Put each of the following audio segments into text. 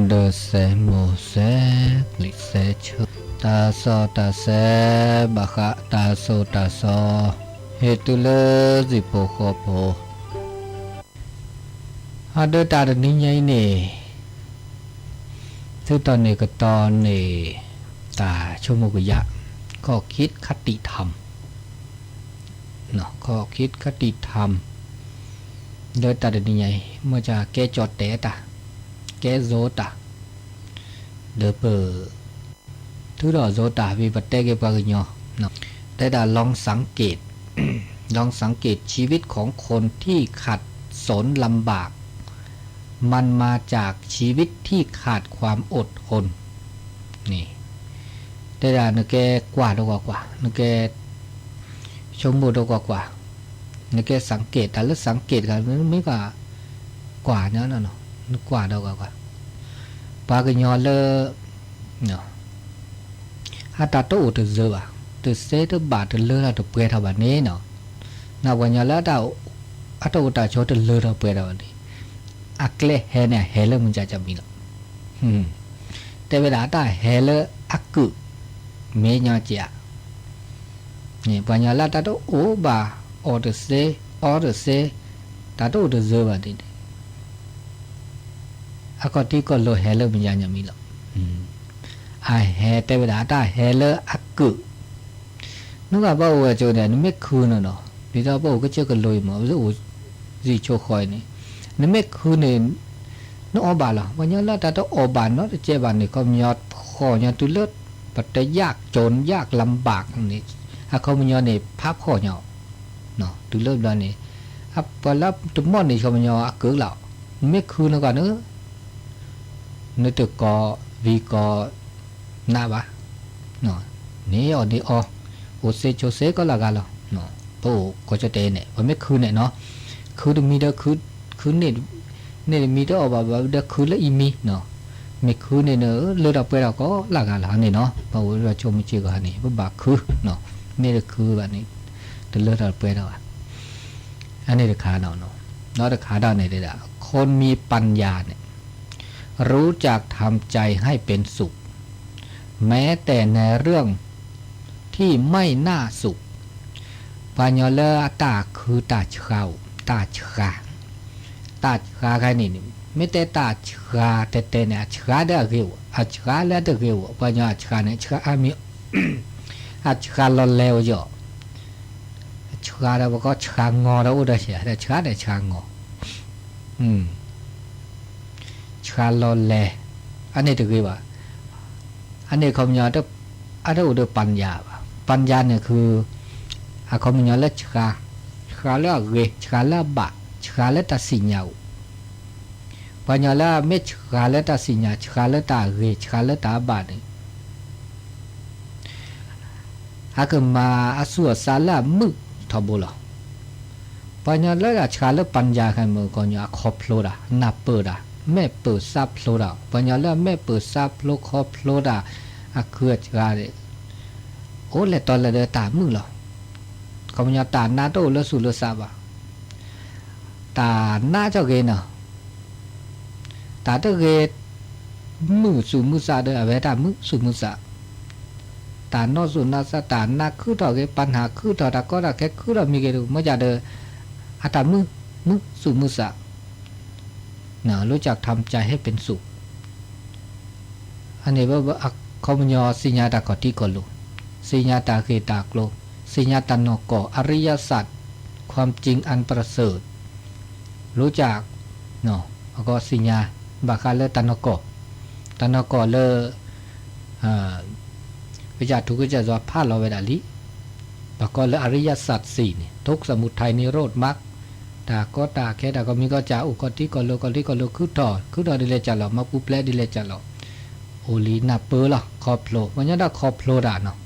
เดเสโมเสลิเสชตาโซตาเสบะคะตาโซตาโซเฮตุเลสิโปโคโปฮาเดตาดนิยัยเนซึ่งตอนนี้ก็ตอนนี้ตาชั่วโมงยะก็คิดคติธรรมเนาะก็คิดคติธรรมโดยตาดนิยัยเมื่อจะแกจอดเตตาแกโซตาเดเปอทุรอโซตาวิปัตเตเกปะกญอเนาะแต่ดาลองสังเกต ลองสังเกตชีวิตของคนที่ขัดสนลำบากมันมาจากชีวิตที่ขาดความอดทนนี่แต่ดาเนแกกว่าดกว่าเนแกชมบูดกว่าเนแกสังเกตแต่ละสังเกตกันไม่กว่าเนาะเนาะกว่าดกว่าปากญอเลเนาะฮาตาโตอุตเซบะตุเซตบาตเลอตเปรทบาเนเนาะนาวัญญาลาตาอัตอุตาโชตเลอเปรทบาเนอักเลเฮเนี่ยเฮเลมันจะมีละแต่เวลาตาเฮเลอักกุเมญาเจียนี่ปัญญาลาตาโตโอบาออเดเซตาโตอุตเซบะดิอะก็ที่ก็โลเฮเลมันจะมีละไอเฮแต่เวลาตาเฮเลอักกุนึกว่าบ่าวโจเนี่ยไม่คืนเนาะดิตาบ่าวก็เจอกันเลยมั้งโอ้สิโชคอยนี่นี่ไม่คืนเนี่ยนึกออกบ้าละวันนี้เราแต่ต้องออกบ้านเนาะเจ้าบ้านนี่ก็มียอดขอยอดตุเลิศปัจจัยยากจนยากลำบากนี่ถ้าเขามียอดนี่ภาพขอยอดเนาะตุเลิศแล้วนี่อ่ะพอแล้วตุ่มมอนี่เขามียอดอักเกิดแล้วไม่คืนแล้วกันเนอะนึกถึงก็วีก็หน้าบ้าเนาะนี่อ๋อนี่อ๋อโอเซโชเซก็ละกันแล้วเนาะโตก็จะเตะเนี่ยมันไม่คืนเนี่ยเนาะคือตรงมีเด้อคือเนี่ยมีเด้อว่าเด้อคือละอีมีเนาะไม่คือเนี่ยเนอะเลือดไปเราก็ละกันละเนี่ยเนาะเพราะว่าชมไม่เชื่อกันนี่ว่าบาคือเนาะนี่คือแบบนี้แต่เลือดไปเราอันนี้ราคาเนาะเนาะราคาด้านไหนได้ละคนมีปัญญาเนี่ยรู้จักทำใจให้เป็นสุขแม้แต่ในเรื่องที่ไม่น่าสุขปัญญาเลอตาคือตาเช่าตาชาใครนี่ไม่แต่ตาชาแต่เนี่ยชาเด้อเกี่ยวชาแล้วเด้อเกี่ยวปัญญาชาเนี่ยชามีชาลเลวจ่อชาแล้วก็ชางอแล้วอุดเสียแต่ชาเนี่ยชางอชาลเลอันนี้เด้อเกี่ยวอันนี้คำยอดอันนี้อุดปัญญาเนี่ยคือคำยอดแล้วชาแล้วเกชาแล้วบะชาเลตาสิญญาปัญญาละไม่ชาเลตาสิญญาชาเลตาเกชาเลตาบานี่หากมาอสุสาละมึกทบลปัญญาละชาเลปัญญาใครมือก่อนอย่าครอบโลดานับเปิดาแม่เปิดซับโลดาปัญญาละแม่เปิดซับโลครอบโลดาคือชาเลโอ้เลยตอนละเดตามึงหรอเขาปัญญาตาหน้าโตละสุละซาบะตาหน้าเจ้าเกณฑ์เนาะตาเจ้าเกณฑ์มือสูมุสาเด้อเวตามือสูมุสาตาโนสุนาสตาหน้าคือต่อเกปัญหาคือต่อตาก็ตาแค่คือเรามีเกดูไม่จะเด้ออาตามือสูมุสาเนาะรู้จักทำใจให้เป็นสุขอันนี้ว่าเขามันยอสิญญาตากอที่ก่อนลูสิญญาตาเกตากโลสิญญาตานกออริยสัจความจริงอันประเสริฐรู้จักเนาะแล้วก็สิญญาบาคาเลตันกอเลวิจารทุกข์จะว่าพาเราเวลาลิแล้วก็เลอริยสัจสี่นี่ทุกสมุทัยนิโรธมรรคตาก็ตาแค่ตาก็มีก็จะอุกติก็โลคือต่อดิเลจัลมาปุเปลดิเลจัลโอลีนาเปล่ะคอโผล่วันนี้ได้คอโผล่ด่าเนาะ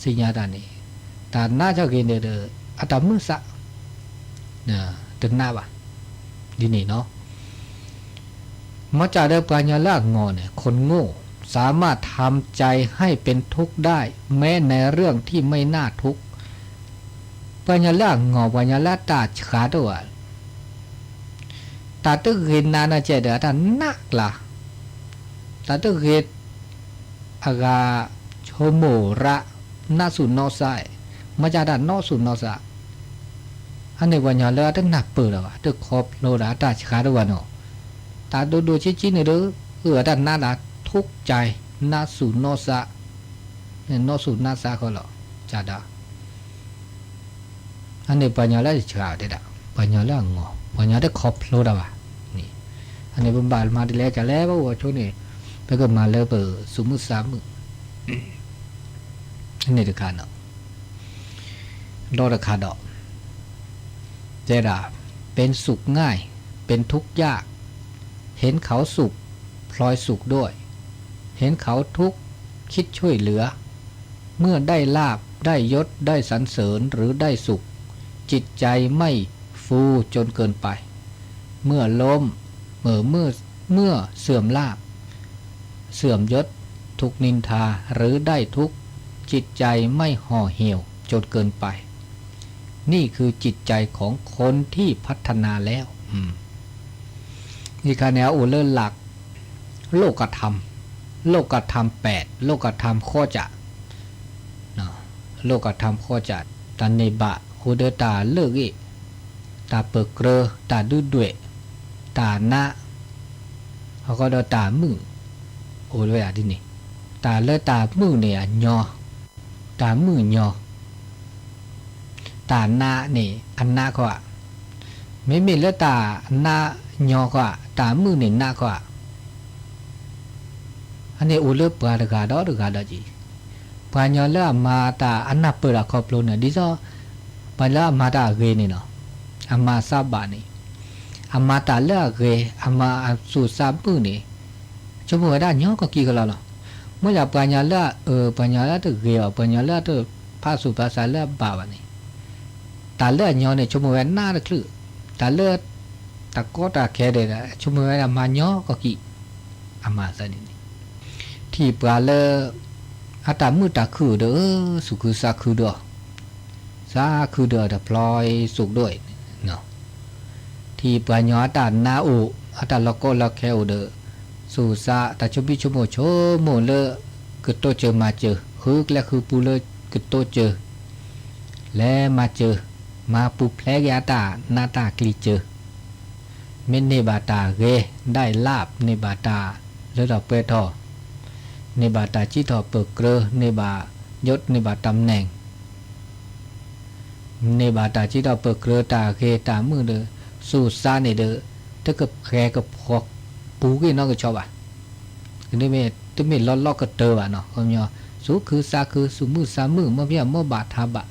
สิญญาตานี่ตาหน้าเจ้าเกณฑ์เด้ออัตมือสะเนี่ยตึงหน้าบ่ะดีนี่เนาะมาจากเดิมปัญญาละงอเนี่ยคนโง่สามารถทำใจให้เป็นทุกข์ได้แม้ในเรื่องที่ไม่น่าทุกข์ปัญญาละงอปัญญาละตาขาตัวตาตึกเห็นนานาเจเดอตานักละ ตาตะเกตอากาโชโมระนาสุนอไซมาจาดานอสุนอซาอันนี้วันยาเลตั้งหนักเปิดแล้วตึกครบโลดาตาชิคาด้วยเนาะตาดูชี้เนี่ยเด้อด้านหน้าดาทุกใจนาสุนอซาเนี่ยนอสุนาซาเขาหรอจาดาอันนี้ปัญญาแล้วชิคาเด็ดปัญญาแล้วงอปัญญาได้ครบโลดาวะนี่อันนี้เป็นบาลมาดีแล้วจะแล้วว่าช่วงนี้ไปก็มาแล้วเปิดสมมุติ3 มื้ออันนี้ราคาเนาะดอกราคาดอกเจดาเป็นสุขง่ายเป็นทุกข์ยากเห็นเขาสุขพลอยสุขด้วยเห็นเขาทุกข์คิดช่วยเหลือเมื่อได้ลาภได้ยศได้สรรเสริญหรือได้สุขจิตใจไม่ฟูจนเกินไปเมื่อล้มเมื่อเสื่อมลาภเสื่อมยศทุกนินทาหรือได้ทุกข์จิตใจไม่ห่อเหี่ยวจนเกินไปนี่คือจิตใจของคนที่พัฒนาแล้วนี่คือแนวอุเลหลักโลกธรรม8โลกธรรมข้อจะโลกธรรมข้อจะตันเนบะโหเดตาเลิกอีตาเปิกเกอตาดื้อด้วยตาหน้าเขาก็ดตามือโอ้ด้วยที่นี่ตาเลือตามือเนี่ยยอตามือยอตาหน้านี่อันหน้าก็ไม่มีเลือตาหน้ายอก็ตามือเนี่ยหน้าก็อันนี้อุลปาดกาดอจีปัญญาเลือมาตาอันนับเปิดครอบโลเนี่ยดิซอปัญญามาตาเกนี่เนาะอามาซาบานี่อามาตาเลือเกอามาสุซาปืนี่ชั่วโมงได้ยอก็กี่กันแล้วเมื่อจะปัญญาเลือปัญญาเลือตัวเกปัญญาเลือตัวภาสุภาษาเลือบาบนี่ตาเลือยอเนี่ยชั่วโมงหน้าคลือตาเลือตะก็ตาแค่เด็ดชั่วโมงได้มายอก็กี่อามาซานี่ที่ปลาเลืออาตามือตาคือเด้อสุคือซาคือเด้อซาคือเด้อแต่พลอยสุกด้วยเนาะที่ปลาหยอตาหน้าอุอาตาลก็ละแค่อุเด้อสู่ซาตาชบิชโมโชโมเลกึดโตเจอมาเจอฮึกและคือปูเลกึดโตเจอและมาเจอมาปูแพลกยาตาหน้าตากลีเจอเมนเนบาตาเกได้ลาบเนบาตาเลดอกเปทอในบาตาจิตอเปิกเกลในบายศในบาตำแหน่งในบาตาจิตอเปิกเกลตาเคตามือเดอสู่ซาในเดอถ้ากับแคกับพอกปูกี่น้องก็ชอบนี่เมตเมล้อก็เตอเนาะคนยอสู้คือซาคือสุมือซามือเมื่อพี่เมื่อบาทาบะ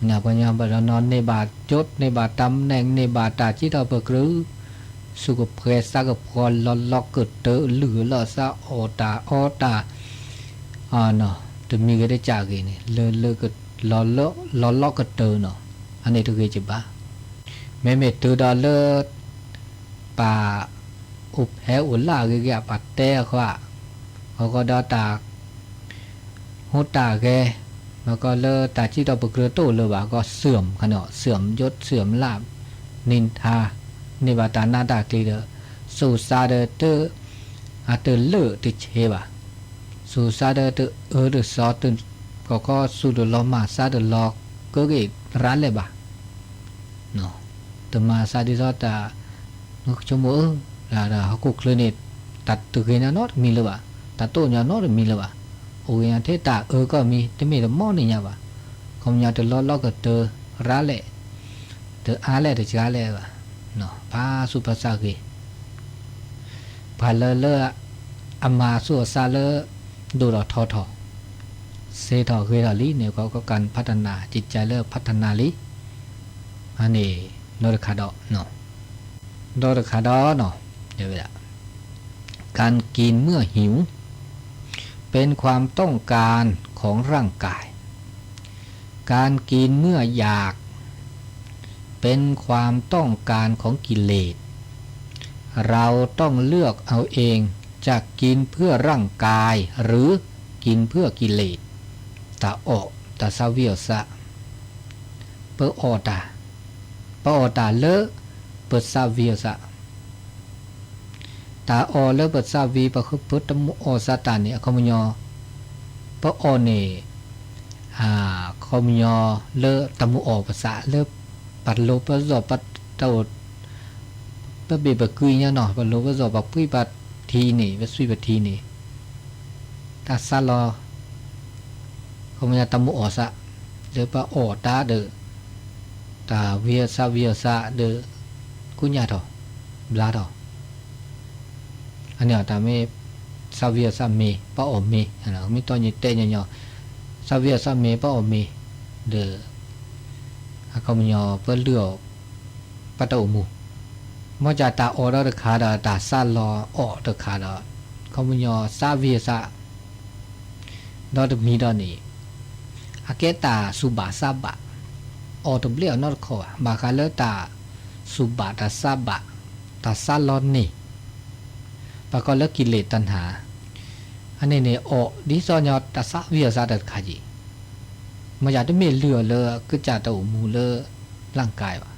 เนี่ยคนยอบานอนในบาตยศในบาตำแหน่งในบาตาจิตอเปิกเกลสุกเพสากับพอล้อเกิดเตอหรือล้อซาอตาเนาะจะมีก็ได้จากกี่นี่เลก็ล้อก็เตอเนาะอันนี้ทุกอย่างจีบ้าแม่ตัวดอลเลอร์ป่าอุบแหอุล่าเกี่ยปัดเตะเขาก็ดอตาหูตาแกแล้วก็เลอตาจีดอปเกลือโตเลยว่าก็เสื่อมขนาดเสื่อมยศเสื่อมลาบนินทานิบาตานาตากลีเดอสู่ซาเดเตออาเตเลอติเชบะสู่ซาเดเตเดซอตุนก็สู่เดลอมาซาเดลอกก็เกร้านเลยบะเนาะแต่มาซาดิซอตาชั่วโมงlà họ cũng lên nétตัดตัวเงี้ยนอดมีเลยว่ะตัดตัวเงี้ยนอดมีเลยว่ะโอ้ยเท่ตาก็มีแต่ไม่ละมอนี่เนี่ยว่ะคงอยากจะล้อก็เตอร้าเล่เตออาเล่เตอจ้าเล่ว่ะเนาะพาสุภาษาเกพาเลอามาสุซาเลดูเราทอเซทอเกดาลีเนี่ยก็การพัฒนาจิตใจเลิกพัฒนาลีอันนี้โดยขาดเนาะโดยขาดเนาะเดี๋ยวละการกินเมื่อหิวเป็นความต้องการของร่างกายการกินเมื่ออยากเป็นความต้องการของกิเลสเราต้องเลือกเอาเองจะกินเพื่อร่างกายหรือกินเพื่อกิเลสตาออกตาซาเวียซะเปออตาเลเปซาเวียซะต ตาออเลปัสสาวีปะคุพุตมุอสาตานี่คอมญอปะออนี่คอมญอเลตมุอภาษาเลปัดโลปะซอปัดเตาปะเบปะกุยเนี่ยเนาะปัดโลปะซอปัดปุยปัดทีนี่ปะสุยปัดทีนี่ตาซาลอคอมญอตมุอสะเลปะออตาเดตาเวียซาเดกุญญาทอบลาทออันนี้ตาไม่ซาเวียซาเมป้าอเมนะไม่ต้องยิ่งเตะเนี่ยซาเวียซาเมป้าอเมเดอเขาไม่ยอเพื่อเลือกปัตตามูเมื่อจะตาออดอขาดตาซาลอออดขาดเขาไม่ยอซาเวียซาดอดมีดอนี่อาเกตาสุบาซาบะออดเบลียนอดคอบาคาเลตาสุบาตาซาบะตาซาลอนนี่ปะก็เลิกกิเลสตัณหาอันนี้เนี่ยอดิซอนยอตาสะวิยาซาดัดขาจีมาอยากจะไม่เรือเลยก็จะตัวมูเลร่างกายวะ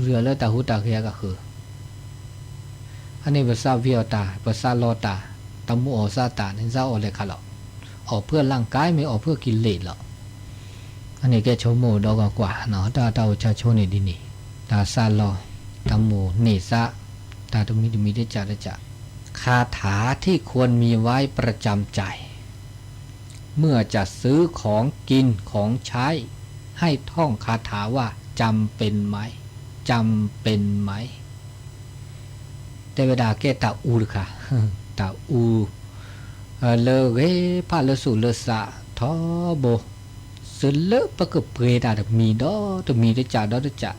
เรือเลยตาหูตาเขียก็คืออันนี้ภาษาวิยาตาภาษาลอตาตมุอซาตาเนี่ยซาออกเลยค่ะหรอกออกเพื่อร่างกายไม่ออกเพื่อกิเลสหรอกอันนี้แกชมโมดอกกว่าเนาะตาเตาชาโชนี่ดีนี่ตาซาลอตมุเนซาตาตรงนี้มีได้จ่าคาถาที่ควรมีไว้ประจำใจเมื่อจะซื้อของกินของใช้ให้ท่องคาถาว่าจำเป็นไหมจำเป็นไหมแต่เวลาแกตาอูค่ะตาอูเลเวพาเลสุเลสะทอโบสุเลปะกเปรดาดมีดอตมีได้จ่าดอได้จ่า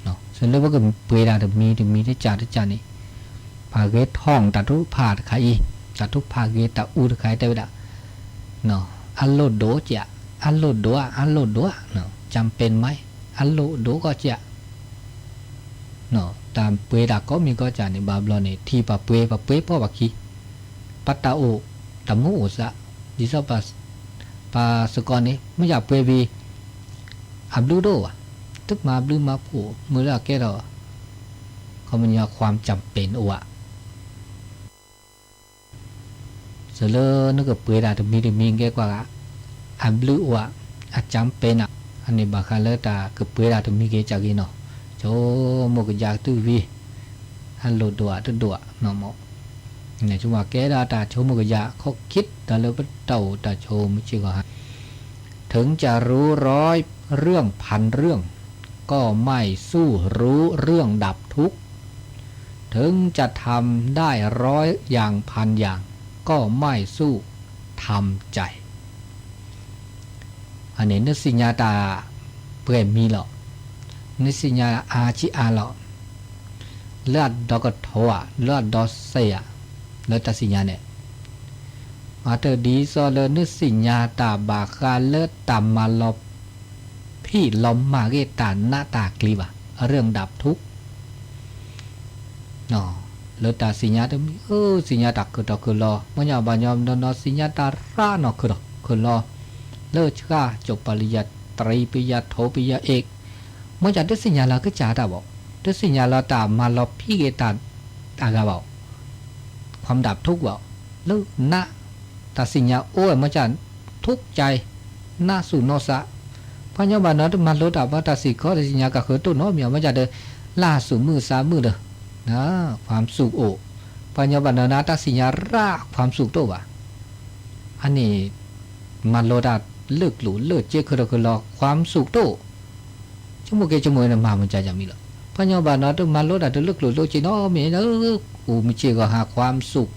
เนาะสุเลปะกเปรดาดมีได้จ่านี่ภาเกตห้องตัดทุกภาคายตัดทุกภาเกตตัดอูดขายแต่เวลาเนาะอัลโลโดจะอัลโลโดเนาะจำเป็นไหมอัลโลโดก็จะเนาะตามเปดาก็มีก็จะในบาบลอนเนี่ยที่ปะเปพ่อบักคีปัตตาโอตมุโอซะดิซาปาสกอนี่ไม่อยากเปวีอับลูโดอ่ะตึกมาบลืมมาผูเมื่อแกเราเขามันยาความจำเป็นโออะเสร็จแล้วนึกว่าเปิดได้มีแก่กว่าอันบลูว่าอาจำเป็นอ่ะอันนี้บางครั้งแล้วแต่ก็เปิดได้มีแก่จากอีเนาะโจโมกอยากตู้วีฮัลโหลดัวเนาะหมอเนี่ยจังว่าแก่ได้แต่โจโมกอยากเขาคิดแต่แล้วก็เต่าแต่โจไม่เชื่อก็ถึงจะรู้ร้อยเรื่องพันเรื่องก็ไม่สู้รู้เรื่องดับทุกข์ถึงจะทำได้ร้อยอย่างพันอย่างก็ไม่สู้ทำใจอันนี้นึกสิญญาตาเพื่อมีหรอกนึกสิญญาอาชิอาหรอกเลือดดอกโถอ่ะเลือดดอเสียเลือดตาสิญญาเนี่ยมาเตอดีซอเลนึกสิญญาตาบาคาเลือดตามมาลบพี่ลมมาเกตาหน้าตากลีบะเรื่องดับทุกข์เนาะเลตาสิญญาตมีสิญญาตาคือรอเมื่อยามบานยอมนอสิญญาตาราเนาะคือรอเลิกช้าจบปริญญาตรีปริญญาโทปริญญาเอกเมื่อจะได้สิญญาเราก็จ่าตาบอกได้สิญญาเราตามมาลบพี่เกตาอากาบอกความดับทุกข์บอกเลิกนะตาสิญญาโอ้ยเมื่อจะทุกข์ใจน่าสุโนสะพญาบาลนั้นมาลดดับว่าตาสิเขาสิญญาก็คือตัวน้อยเมียเมื่อจะเดินล่าสู่มือสามมือเด้อนะความสุขโอปัญญาบัณฑนาตัสิญญาราความสุขตัววะอันนี้มันโลดาเลิกหลูเลิกเจ๊คือรอความสุขโตชั่วโมงเกชั่วโมงนั้นมามันจะมีหรอปัญญาบัณฑนาตัวมันโลดาตัวเลิกหลูโลจีน้อมีเนอะกูไม่เชื่อก็หาความสุข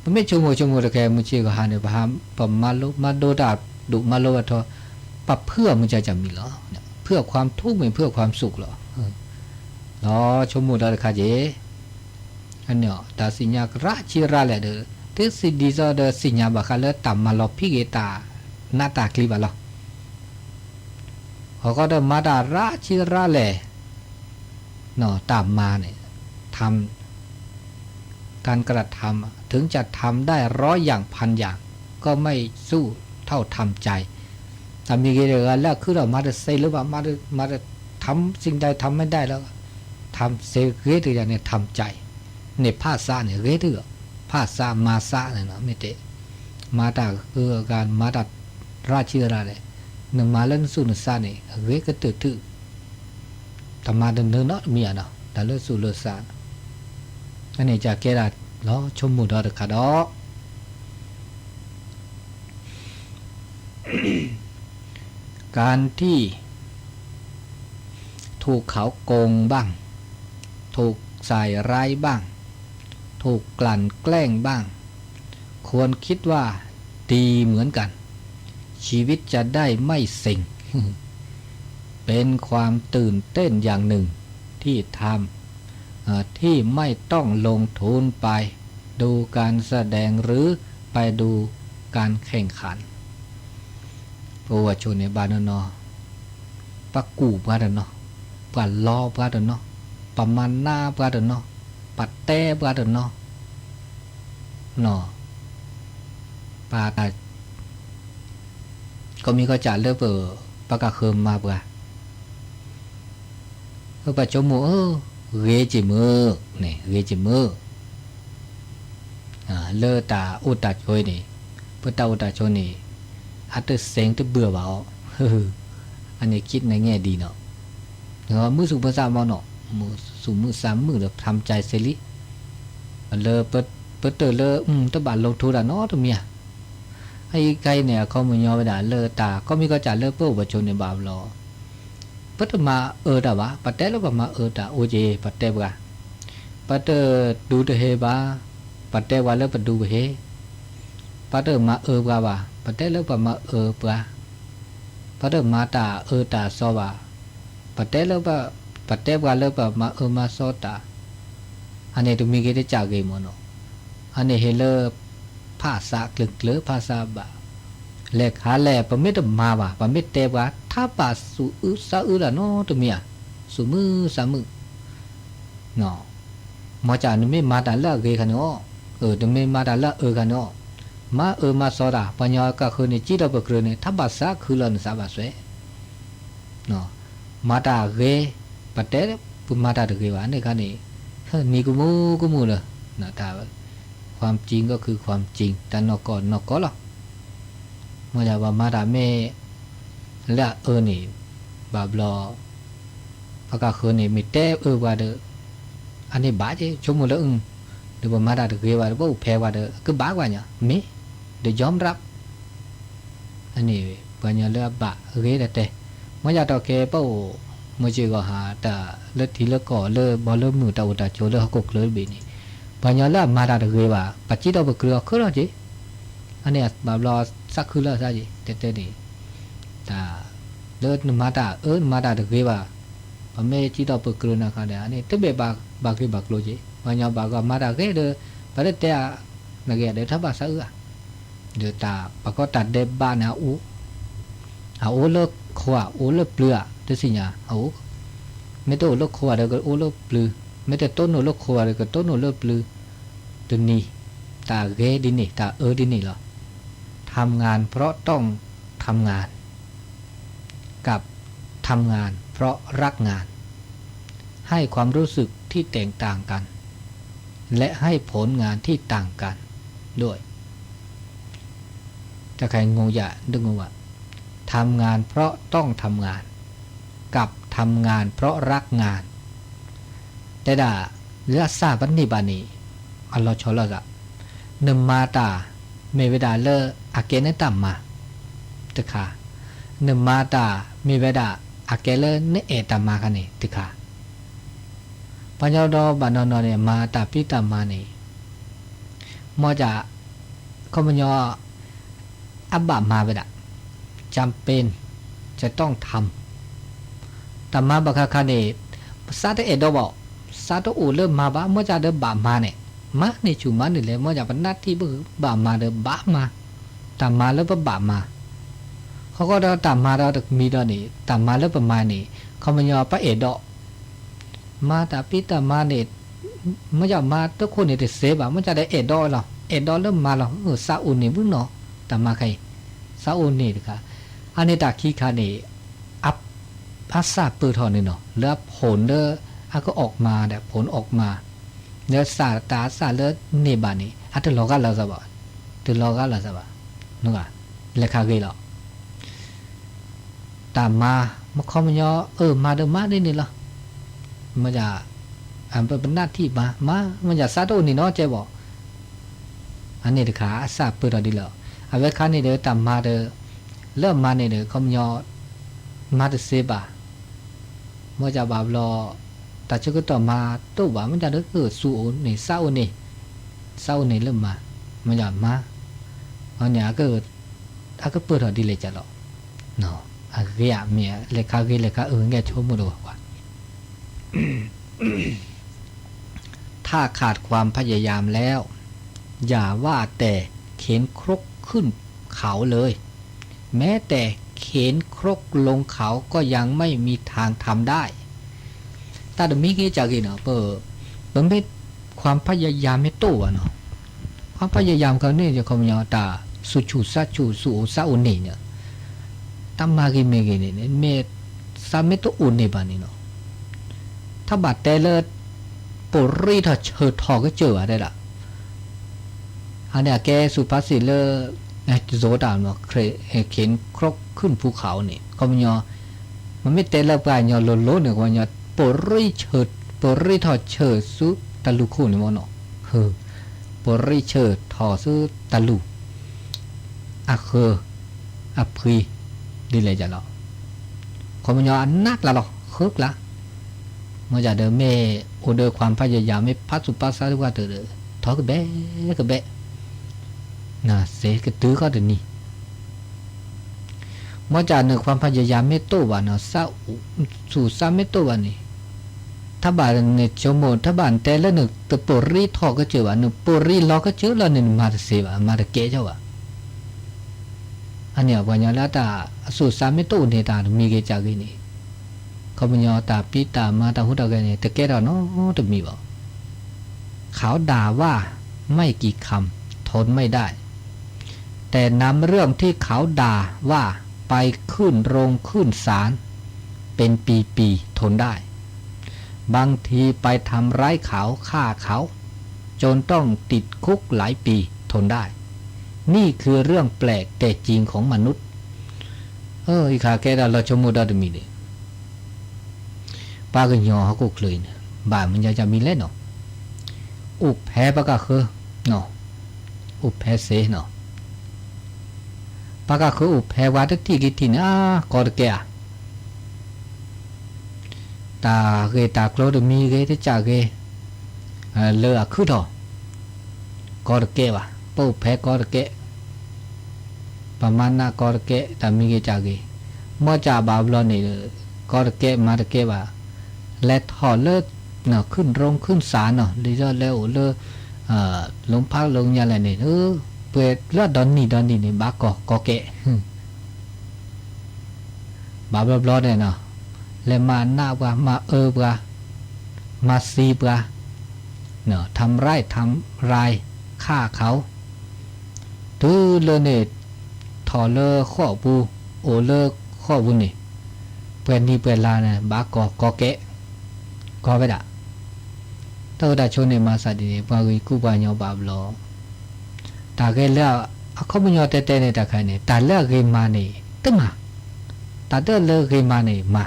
มันไม่ชั่วโมงแต่แค่ไม่เชื่อก็หาเนี่ยพามปมมาโลมาโดดาดุมาโลทอปรับเพื่อมันจะมีหรอเพื่อความทุกข์ไม่เพื่อความสุขหรอรอชมมูดาคาเจอันเนาะตาสิญญาราชิราแหละเด้อเตสิดีซอเดสิญญาบาคาเลต่ำมาลอพิเกตาหน้าตาคลิบะลอเขาก็เดมาดาราชิราแหละเนาะตามมาเนี่ยทำการกระทำถึงจะทำได้ร้อยอย่างพันอย่างก็ไม่สู้เท่าทำใจทำมีเรื่องแล้วคือเรามาเดเซหรือว่ามาเดทำสิ่งใดทำไม่ได้แล้วทำเซเกตอย่างนี้ทำใจ เนี่ยภาษาเนี่ยเรื่องภาษามาษาเนี่ยนะไม่เตะมาตาคือการมาตาราชิราเลยหนึ่งมาเล่นสู้หนึ่งซาเนี่ยเรื่องก็ตื่นตื่นแต่มาเดินเดินเนาะมีอ่ะเนาะแต่เลือดสู้เลือดซาอันนี้จะเกิดอะไรเนาะชมมุดอะไรกันเนาะการที่ถูกเขาโกงบ้างถูกใส่ร้ายบ้างถูกกลั่นแกล้งบ้างควรคิดว่าดีเหมือนกันชีวิตจะได้ไม่เซ็ง เป็นความตื่นเต้นอย่างหนึ่งที่ทำที่ไม่ต้องลงทุนไปดูการแสดงหรือไปดูการแข่งขันเพราะว่าชนในบ้านเนาะปะกูบ้านเนาะปะล้อบ้านเนาะปะมันหน้าบ้านเนาะปัดแต้บ้านเนาะเนาะปาตาก็มีก็จะเลือกปากกาเคิมมาเปล่าปะจมูกเรจิมือเนี่ยเรจิมือเลือตาอุตตาช่วยนี่พุทธอุตตาช่วยนี่อัตเสียงที่เบื่อเบาอันนี้คิดในแง่ดีเนาะเนาะมือสุภาษามาเนาะมือสูมือสามมือแบบทำใจเสรีเลอเปิดเตอเลอตะบานลงทุนเนาะตัวเมียไอ้ไก่เนี่ยเขาไม่ยอมไปด่าเลอตาก็มีก็จ่าเลอเปิ้ลประชนในบาปรอปัตมาด่าวะปัตเตแล้วก็มาด่าโอเจปัตเตบะปัตเตดูเตเฮบาปัตเตว่าเลอปัดดูเฮปัตเตมาบะบะปัตเตแล้วก็มาปะปัตเตมาตาตาซอบะปัตเตแล้วก็ปัตเตว่าแล้วก็มามาซอตาอันนี้ตัวมีกี่ได้จากเกมเนาะอันนี้เฮเลอภาษากลึกเลือภาษาบะเล็กหาแหล่ปะไม่ต้องมาว่ะปะไม่เตะว่ะถ้าปะสูซาละเนาะตัวเมียสูมือสามมือเนาะมาจากนึไม่มาแต่ละเกกันเนาะตัวไม่มาแต่ละกันเนาะมามาสอดาปัญญาก็คือเนี่ยจีดอบกระเนี่ยถ้าภาษาคือเราเนี่ยสาบสวยเนาะมาแต่เกปะเตะปุ่มมาแต่เกว่ะเนี่ยกันนี่นี่กูมูเลยนะถ้าความจริงก็คือความจริงแต่นอกก็หรอกเมื่อจะว่ามาดาเมและนี่บาบลอพระกาคืนนี่มีเต้ว่าเด้ออันนี้บ้าจีชมมือแล้วเดี๋ยวมาดาเกว่าเด้อว่าแพ้ว่าเด้อคือบ้ากว่าเนี่ยมีเดี๋ยวยอมรับอันนี้ปัญญาเลือบะเกแต่เมื่อจะต่อแกเป้าเมื่อเจอก็หาแต่เลือดทีเลือดก่อเลือดบอลเลือดมือตาอุตาโจเลือดเขากกเลือดบีนี่ปัญญาเลือมาดาเกว่าปัจจิตเอาไปเกลือคือเราจีอันนี้บาบลอสักคือเลือดซะจีเต้นี่แต่เลือดมาดามาดาเกว่าพอไม่จิตเอาไปเกลือนะค่ะเดี๋ยวอันนี้เต้เบบาคือบักโลจีปัญญาบาก็มาดาเกเด้อประเดี๋ยวเต้นักเรียนเดี๋ยวทับภาษาเดี๋ยวตาปก็ตัดเด็บบ้านอูเลิกขวาอูเลิกเปลือกตัวสิญาไม่ต้องเลิกขวาเดี๋ยวก็อูเลิกเปลือกไม่แต่ต้นเลิกขวาเดี๋ยวก็ต้นเลิกเปลือกตัวนี้ตาเกดินี่ตาดินี่เหรอทำงานเพราะต้องทำงานกับทำงานเพราะรักงานให้ความรู้สึกที่แตกต่างกันและให้ผลงานที่ต่างกันด้วยถ้าใครงงอย่าดึงงว่าทำงานเพราะต้องทำงานกับทำงานเพราะรักงานแต่ด่าเลือดซาบันนี่บานีอัลลอฮ์ชอลละนมาตาเมเวดาเลอาเกเนตัมมาตึกขานมาตาเมเวดาอาเกเลเนเอตัมมากันนี่ตึกขาปัญญาดอบานอนเนี่ยมาตาพิตามานี่มอจะข้อมันยออับบะมาเวดาจำเป็นจะต้องทำแต่มาบักคานี่ซาเตเอดบอกซาโตอูเริ่มมาบ้าเมื่อจะเดินบามาเนี่ยมาในชุมันนี่เลยเมื่อจะเป็นหน้าที่บามาเดินบามาตามมาแล้วก็บามาเขาก็ได้ตามมาเราตึกมีดอนี่ตามมาแล้วประมาณนี้เขามันยอปะเอดอกมาแต่พิตามาเนี่ยเมื่อจะมาทุกคนเนี่ยเสียบ่าเมื่อจะได้เอดอหรอเอดอเริ่มมาหรอซาอุนี่บุ้งเนาะตามมาใครซาอุนี่ค่ะอันนี้ตาขี้ขานี่อัพภาษาปืนทอนี่เนาะแล้วผลก็ออกมาแต่ผลออกมา เนื้อสาตาสาเลือเนบานี่อัตโลกาลาซะบ่ตโลกาลาซะบ่นูกะเลขาเกลอตามมาขอมยอมาเดมาได้นี่ล่ะมันจะอันเป็นหน้าที่มามันจะซาโตนี่เนาะเจ๊บ่อันนี้เด้อขาสาเปิดดีแล้วเอาไว้คันนี่เด้อตามมาเด้อเริ่มมานี่เด้อขอมยอมาเดเซบามันจะบาบลอแต่ชุกต่อมาตู้ว่ามันจะเด้อคือสู่นี่เศร้านี่เริ่มมามันจะมาอันเนี้ยก็ก็เปิดดีเลยจ้ะหรอเนาะอะเกียเมียเลขาเกเลขาแกชมหมดว่าถ้าขาดความพยายามแล้วอย่าว่าแต่เข็นครกขึ้นเขาเลยแม้แต่เข็นครกลงเขาก็ยังไม่มีทางทำได้ตาดมีกี่จากีเนาะเปิ่นไม่ความพยายามไม่โตอ่ะเนาะความพยายามเขาเนี่ยจะคอมยอตาสุชูซาชูสุซาอุนี่เนี่ยตามมากี่เมกี่เนี่ยเมซาเมโตอุนี่บานี่เนาะถ้าบาดแต่เลิศปรีถ้าเชิดทอก็เจอได้ละอันเนี้ยแกสุภาษิตเลโซดามเนาะเข็นครกขึ้นภูเขานี่คอมยอมันไม่เตะละปลายยอโลเนี่ยคอมยอปรีเชิดปรีทอเชิดสุตะลุคู่นี่มั้งเนาะปริเชิดทอซื้อตะลุอะอะพรีดีเลยจ้ะเนาะคอมยอนักละหรอคึกละมันจะเดิมเมโอเดอความพยายามไม่พัดสุปัสสาวะเตอทอกะเบะน่ะเสกตื้อก็เดนี่มันจะเนื้อความพยายามไม่โตวะเนาะซาสู่ซาไม่โตวะนี่ถ้าบาเนี่ยชั่วโมงถ้าบานแต่ละหนึ่งตัวปรีทอก็เจอวะหนึ่งปรีล้อก็เจอแล้วหนึ่งมาเสวะมาเกะเจ้าวะอันเนี้ยวันนี้แล้วตาสู่ซาไม่โตเนี่ยตามีเกจากินี่เขาเป็นยอตาปีตามาตาหุดกันเนี่ยแต่แกเราเนาะจะมีบ่เขาด่าว่าไม่กี่คำทนไม่ได้แต่นำเรื่องที่เขาด่าว่าไปขึ้นโรงขึ้นศาลเป็นปีๆทนได้บางทีไปทำร้ายเขาฆ่าเขาจนต้องติดคุกหลายปีทนได้นี่คือเรื่องแปลกแต่จริงของมนุษย์อีขาแกเราชมดาดมีเลยปากยอเขาก็เคยเนี่ยบ่ามันจะมีเล่นเนาะอุบแพ้ปากก็คือเนาะอุบแพ้เสเนาะปากก็คืออุบแพ้ว่าที่กิตินะกอดแกตาเกตาโคลดมีเกที่จ่าเกเลือคือถอกอดแกวะปุ๊บแพ้กอดแกประมาณน่ะกอดแกแต่มีเกจ่าเกเมื่อจ่าบาบลอนนี่กอดแกมาตะเกว่าและถอดเลิศเนาะขึ้นโรงขึ้นศาลเนาะดีแล้วแล้วเลิศลงพักลงยาอะไรเนี่ยเปิดเลือดดอนนี่เนี่ยบากอแกบาบลอเนี่ยเนาะและมาหน้าว่ามาว่ามาซีว่าเนาะทำร้ายทำลายฆ่าเขาตื้อเลยเนี่ยถอดเลิศข้อบูโอเลิศข้อบุนี่เปิดนี่เปิดลาเนี่ยบากอแกก็ไปด่าตัวด่าชนเนี่ยมาสัตว์ดีบางทีกูไปยอบาบล้อตาเกลือเขาไม่ยอมเตะเนี่ยตาใครเนี่ยตาเลือกเกมาเนี่ยตึ้งมาตาเลือกเกมาเนี่ยมา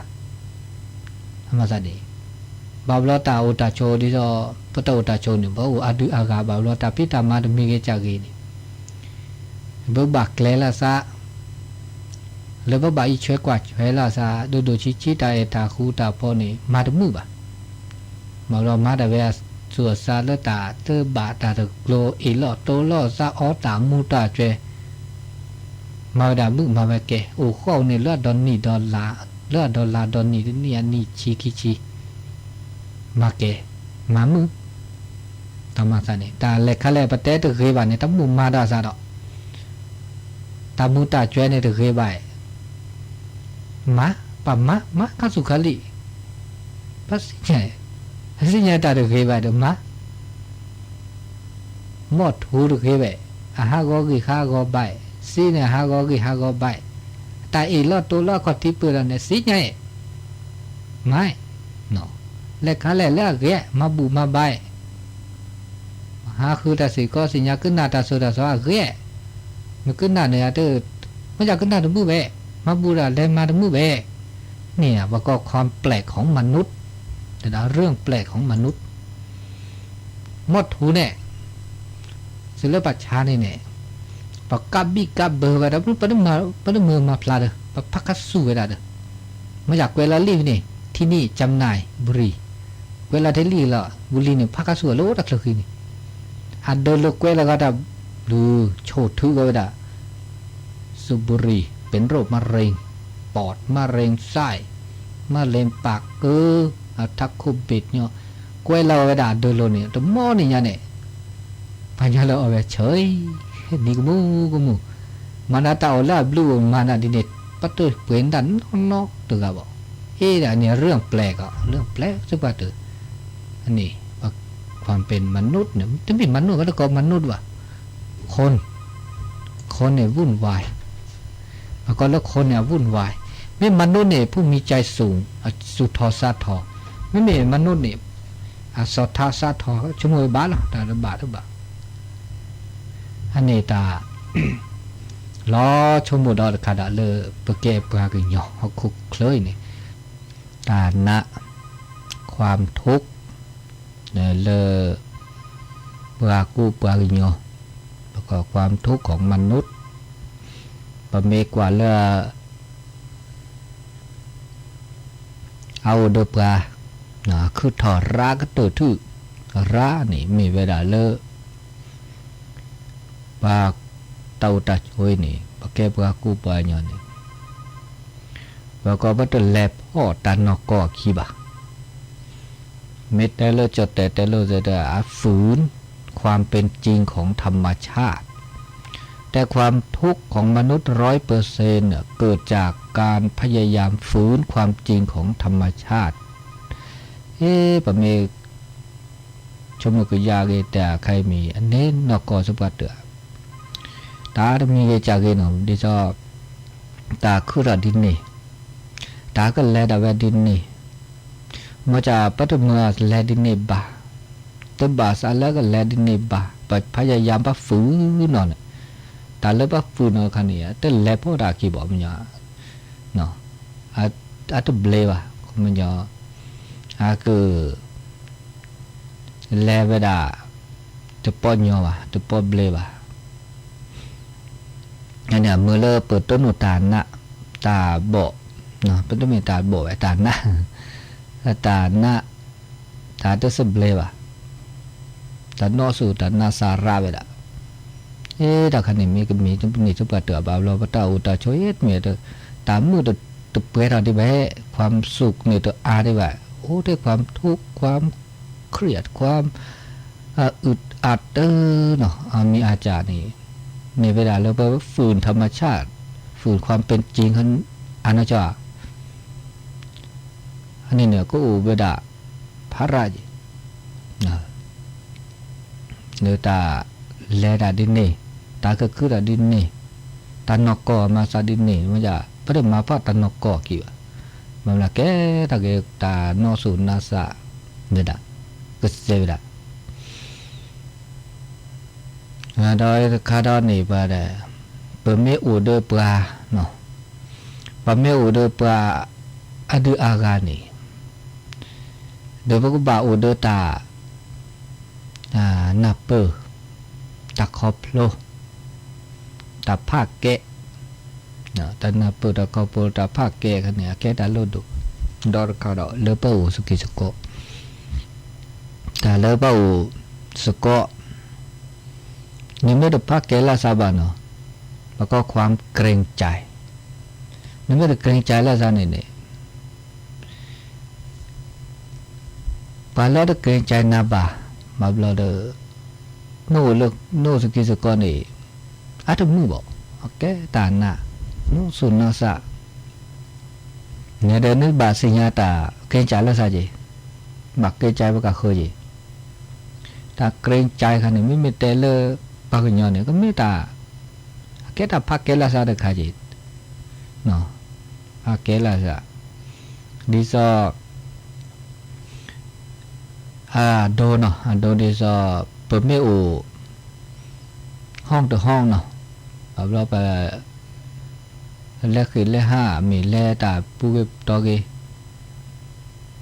มาสัตว์ดีบาบล้อตาอุตาโชดิโซพุทธอุตาโชเนี่ยบอกว่าอดุอากาบาบล้อตาพิตามาดมีเกจากีเนี่ยบุบักเลล่ะซะแล้วบุบักอีช่วยกว่าช่วยล่ะซะดูชิตาเอตาคูตาพ่อเนี่ยมาดมือบ่มาเรามาแต่เวลาสัวซาเลตาเตบาตาตะโกลอีหลอโตลอซาออตามูตาเจมาดามึมาเวเกโอ้ข้อเนี่ยเลือดดอนนี่ดอลลาเลือดดอลลาดอนนี่นี่อันนี้ชีกิชีมาเกมามึตามาซาเนี่ยตาเล็กขะเลปะเตตะเคบาเนี่ยตามุมาดาซาดอกตามูตาเจเนี่ยตะเคบายมาปะมาคาสุขลิปัสใช่สิญญาตาเกบายดมาหมดหูเกบายอาหากอกิหากอใบสีเนี่ยหากอกิหากอใบตาอีลอตัวลอก็ที่เปิดเนี่ยสิญญาไม่เนาะเล็กขะเลเลือกแกมาบูมาใบ หาคือแต่สิก็สิญาขึ้นหน้าตาโซดาซอเกะมันขึ้นหน้าเนี่ยเด้อมันจะขึ้นหน้าตะมือแบมาบูราแลมาตะมือแบเนี่ยว่าก็ความแปลกของมนุษย์แต่เรื่องแปลกของมนุษย์หมดหูเนี่ยศิลปะชาเนี่ยปากกาบิกาเบอร์ว่าเราปนมือมาพลาดปะพักสู้เวลาเด้อมาจากเวลาลีนี่ที่นี่จำหน่ายบุรีเวลาที่ลีละบุรีเนี่ยพักสู้โลตักเลยนี่หัดเดินลูกเวลาก็ได้ดูโชดถือก็ได้สูบบุรีเป็นโรคมะเร็งปอดมะเร็งไส้มะเร็งปากทักโควิดเนี่ยกวยเราก็ได้เดินโลเนี่ยตัวหม้อนี่เนี่ยพญาเราเอาไปเฉยนี่ก็มูมันน่าเอาละบลูมันน่ะดิเน็ตปัตเตอร์เปลี่ยนดันนอกตัวก็บอกอันนี้เรื่องแปลกอ่ะเรื่องแปลกสักว่าเถอะอันนี้ความเป็นมนุษย์เนี่ยจะเป็นมนุษย์ก็ต้องกมนุษย์ว่ะคนเนี่ยวุ่นวายแล้วก็แล้วคนเนี่ยวุ่นวายไม่มนุษย์เนี่ยผู้มีใจสูงสุทธสาทอไม่มีมนุษย์เนี่ยสัทธาสาทอชั่วโมงบาทละแต่ละบาททุกบาทอันนี้ตาล้อชั่วโมงดอลคาดาเลเปเก็บปลากินหยอกเขาคุกเคยเนี่ยตาณความทุกข์เนี่ยเลปลากูปลากินหยอกแล้วก็ความทุกข์ของมนุษย์ประเมกว่าเลเอาเดปลาคือถอดราก็ตัวทื่อรานี่มีเวลาเลปลาเต่าตาช่วยนี่ปลาแก้ปลากูปลาหยอนนี่แล้วก็บัดแลบพ่อตันนอกก็ขี้บะเม็ดแต่เลจดแต่เลจะได้ฝืนความเป็นจริงของธรรมชาติแต่ความทุกข์ของมนุษย์100%เกิดจากการพยายามฝืนความจริงของธรรมชาติปะเมชมกุยาเกแต่ใครมีอันนี้นอกก็สบัดเดือตามีเกจากเกนอมดิจอตาคือระดินนี่ตาก็แลดาเวดินนี่มาจากปัตตมือแลดินนี่บาตบาสาแล้วก็แลดินนี่บาพยายามปะฝืนนอนตาเล็บฝืนนอนคันนี้แต่แลพอดากีบอกมันยาเนาะอาตุเบลวะมันยาคือแลเวดาตุปอนยาวะตุปอเบลวะอันนี้เมื่อเลิกเปิดต้นตาหน้าตาโบเนาะเป็นต้นมีตาโบไอ้ตาหน้าตาหน้าตาตัวสเบลวะตาโนสูตาหน้าสาราเวดาดาคันนี้มีก็มีจุดนี้จุดปัตเตอร์บาลปตาอุตาช่วยเมียตัวตามมือตัวเปรอะได้แบบความสุขเนี่ยตัวอาได้แบบโอ้ได้ความทุกข์ความเครียดความอึดอัดเนาะมีอาจารย์นี่ในเวลาเราไปฝืนธรรมชาติฝืนความเป็นจริงของอนัจจาอันนี้เนี่ยก็อุเบดาพระราชเนื้อตาแลดาดินนี่ตาก็คือดาดินนี่ตานกกอมาซาดินนี่มันจะพระมาพระตานกกอกี่วะมันละแกตาเกตานอสุนาสะเบดาก็เสวดาโดยคาดอนนี่ว่าได้เปิดเมอูเดปลาเนาะปะเมอูเดปลาอดืออากานี่เดพก็บาอูเดตานับเปอร์ตะคอพโลตะภาคเกะเนาะตะนับเปอร์ตะคอพโลตะภาคเกะกันเนี่ยแกตาโลดุดอร์คาดอเลเปอร์สุกิสโกแต่เลเปอร์สโกนี่ไม่ได้พักเกล้าซาบานเนาะแล้วก็ความเกรงใจนี่ไม่ได้เกรงใจแล้วซาเนี่ยปาแล้วได้เกรงใจนาบามาบลอเดอโน่เลือกโน่สกิสกอนี่อาจจะมือบอกโอเคตาหน้าโน่สุนนาสะเนี่ยเดินนึกบาสิญาตาเกรงใจแล้วซาจีบักเกรงใจบักกะเคยจีถ้าเกรงใจขนาดนี้ไม่มีเตลปากญาเนี่ยก็ไม่ตาแกตาพักเกล้าซาเด็กขาจิเนาะพักเกล้าซาดิซอโดเนาะโดดิซอ เปิดไม่โอห้องต่อห้องเนาะเราไปแลกคือแลกห้ามีแลกตาปูเก็บตอกี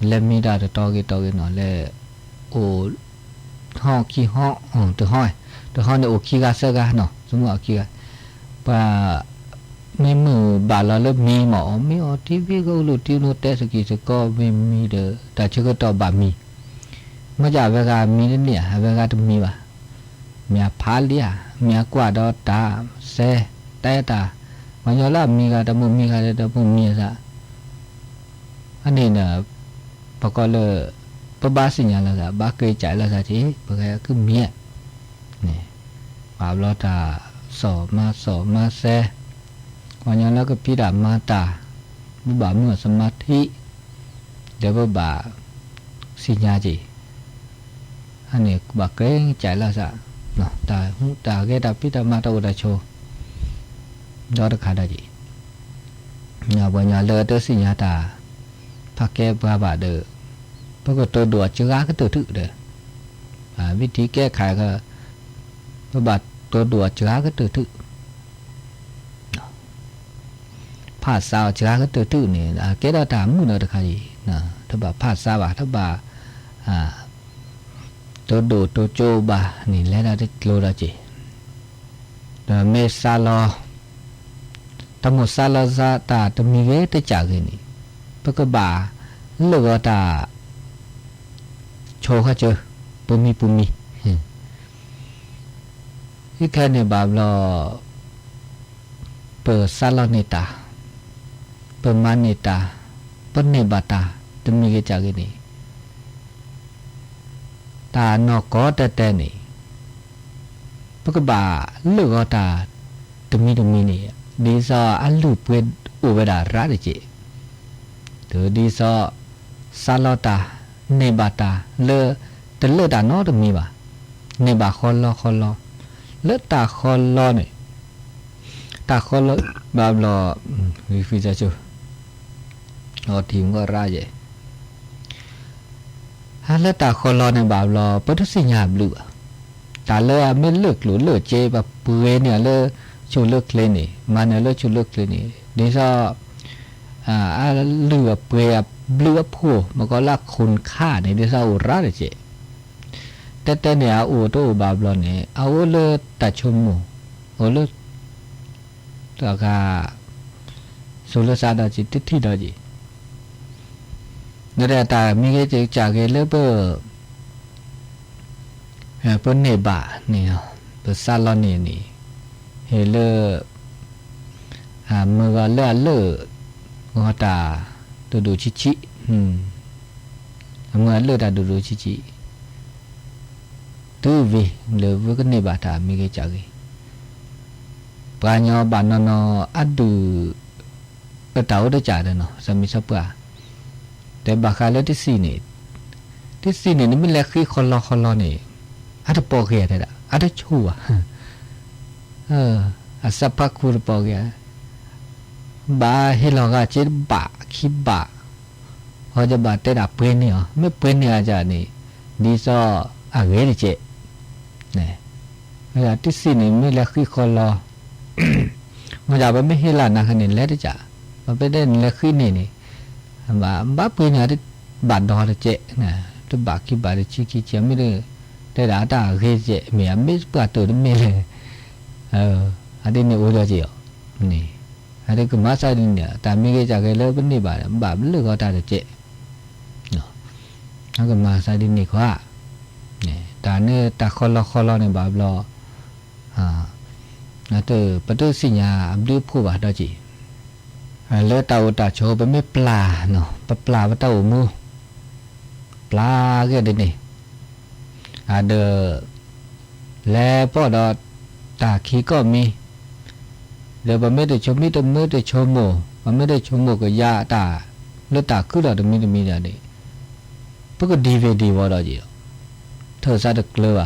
แลกมีดาตอกีเนาะแลกโอห้องขี้ห้องตัวห้องเนี่ยโอขี้กาเซกาเนาะสมมติขี้กาปะไม่มือบาลาเริ่มมีหมอมีอ๋อทีวีก็รู้ที่โน้ตแต่สกีสก็ไม่มีเด้อแต่เชื่อก็ต่อบามีมาจากเวลามีเนี่ยเวลาต้องมีป่ะมีพาเลียมีกว่าดอตาเซแต่ตามันยอละมีกันแต่มุมีกันแต่มุมีซะอันนี้เนี่ยปกติเลยปะบาสิญญาละซะบาเกยใจละซะทีปกติคือมีนี่บาลอตาสอมาเซวันนี้แล้วก็พิดามาตาบุบาเมื่อสมาธิเดี๋ยวบุบาสิญญาจีอันนี้บาเกยใจละซะเนาะตาเกตาพิดามาตาอุดาโชดอดขาดจีเนี่ยวันนี้เลือดสิญญาตาพักแก้บาเดอเพราะก็ตัวดัวเชื้อก็ตัวถึกเด้อวิธีแก้ไขก็บาตัวดัวเชื้อก็ตัวถึกผาดสาวเชื้อก็ตัวถึกนี่แก้ดาตามือเนาะตะขาจีนะถ้าบาผาดสาวถ้าบาตัวดูตัวโจบานี่แล้วได้โลดาจีเมซาลอตมซาลาซาตาตมีเวตจากนี่ปะกบาเลือกตาโชเขาเจอปุมีที่แค่เนี่ยบาบลอเปิดซาลาเนตาเปิดมาเนตาเปิดเนบาตาตมีเวจากนี่ตานอกก็แต่นี่ปะกบาเลือกตาตมีนี่ดีซออัลลูเปดอุเวดาราดิจิตัวดีซอซาลอตาเนบาตาเลตเลตานอตมีบาเนบาคอลลอเลตาคอลลอเนี่ยตาคอลลอบาบลอวิฟิจาจูทีมก็ราเจฮัลเลตาคอลลอเนี่ยบาบลอปัตสิญญาบลูตาเลไม่เลิกหรือเลิกเจแบบเปื่อยเนี่ยเลชูเลิกเคลนี่มันเนี่ยเลชูเลิกเคลนี่ดีซอเลือเปรียบเลือผู้มันก็ลักคุณค่าในดีซออุราเจแต่เนี่ยอูโตบาบลอนเนี่ยเอาเลตัดชมูโอเลตากาสุลซาดาจิติทิดาจินั่นแหละตามีเกจิจากเกเลเปอเปิ้นเนบะเนี่ยเปิ้นซาลอนนี่เฮเลมือก็เลือตาดูชิมือเลือตาดูชิตูวีเลวก็เนบาตามีเกจากปาญอบานนออัดดูตาอุดจ่าเดเนาะสมิสัปะแต่บาคาเลที่สี่นี่นี่ไม่เล็กคือคนรอนี่อัดปอกเกียได้ละอัดชัวสัพพะคูรปอกเกียบาเฮลอกาเจ็ดบาคิบาเขาจะบาเตระเปนเนี่ยไม่เปนเนี่ยอาจารย์นี่ดีซออาเกดิเจเนี่ยเวลาที่สี่นี่ไม่เล็กคือคนรอมันจะไม่เฮลานาคันนี่แล้วจ้ะมันไปได้เล็กคือนี่บาเปนเนี่ยที่บาดดอเจนะที่บาคิบาที่ชิเจไม่ได้แต่ละตาเกเจเมียไม่ปลาตัวไม่เลยอันนี้เนี่ยโอ้ยจีอ๋อนี่อันนี้ก็มาใส่เนี่ยแต่มีเกจากเลิกเป็นนี่บาเลิกก็ตาเจเนาะแล้วก็มาใส่ดินนี่ขวาเนี่ยแต่เนี่ยตาคอลเนี่ยบาบลอนะตัวประตูสิญญาอับดุผู้บาดจีเลือดตาโชว์ไปไม่ปลาเนาะปลาว่าเต้ามูปลาก็ได้นี่เดอแล้วพอดอตาขี้ก็มีเดี๋ยวมันไม่ได้ชมมิตรไม่ได้ชมโมมันไม่ได้ชมโมก็ยาตาแล้วตาคือเราต้องมีอย่างนี้พวกดีเวดีวอร์ดจีเธอซาดกลัว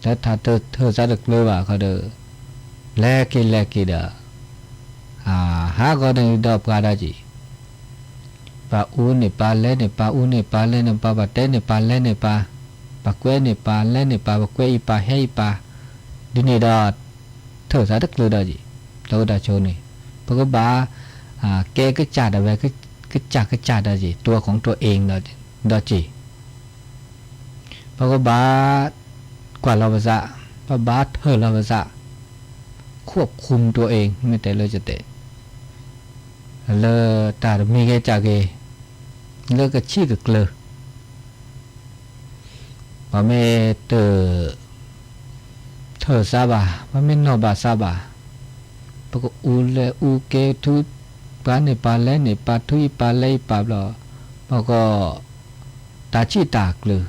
แต่ถ้าเธอซาดกลัวเขาเดอแลกิเดอหาก็ได้ดอกกาดจีปาอูเนี่ยปาเล่เนี่ยปาอูเนี่ยปาเล่เนี่ยปาบัดเต้เนี่ยปาเล่เนี่ยปา ปากแก้เนี่ยปาเล่นเนี่ยปาปากแก้อีปาให้ปาดินี่ดอเธอสาดักเลยดอจีเราได้โชว์นี่เพราะก็บ้าแกก็จ่าได้ไว้ก็จ่าได้จีตัวของตัวเองดอจีเพราะก็บ้ากว่าเราภาษาบ้าเธอเราภาษาควบคุมตัวเองไม่แต่เลยจะเตะเลอตามีแกจ่าเกเลอก็ชี้ก็เกลือพอไม่เตอเธอซาบะพอไม่นอบาซาบะปก็อูเกทุปาเนี่ยปาเล่เนี่ยปาทุยปาเล่ปาบลอปก็ตาชีตากเกลือ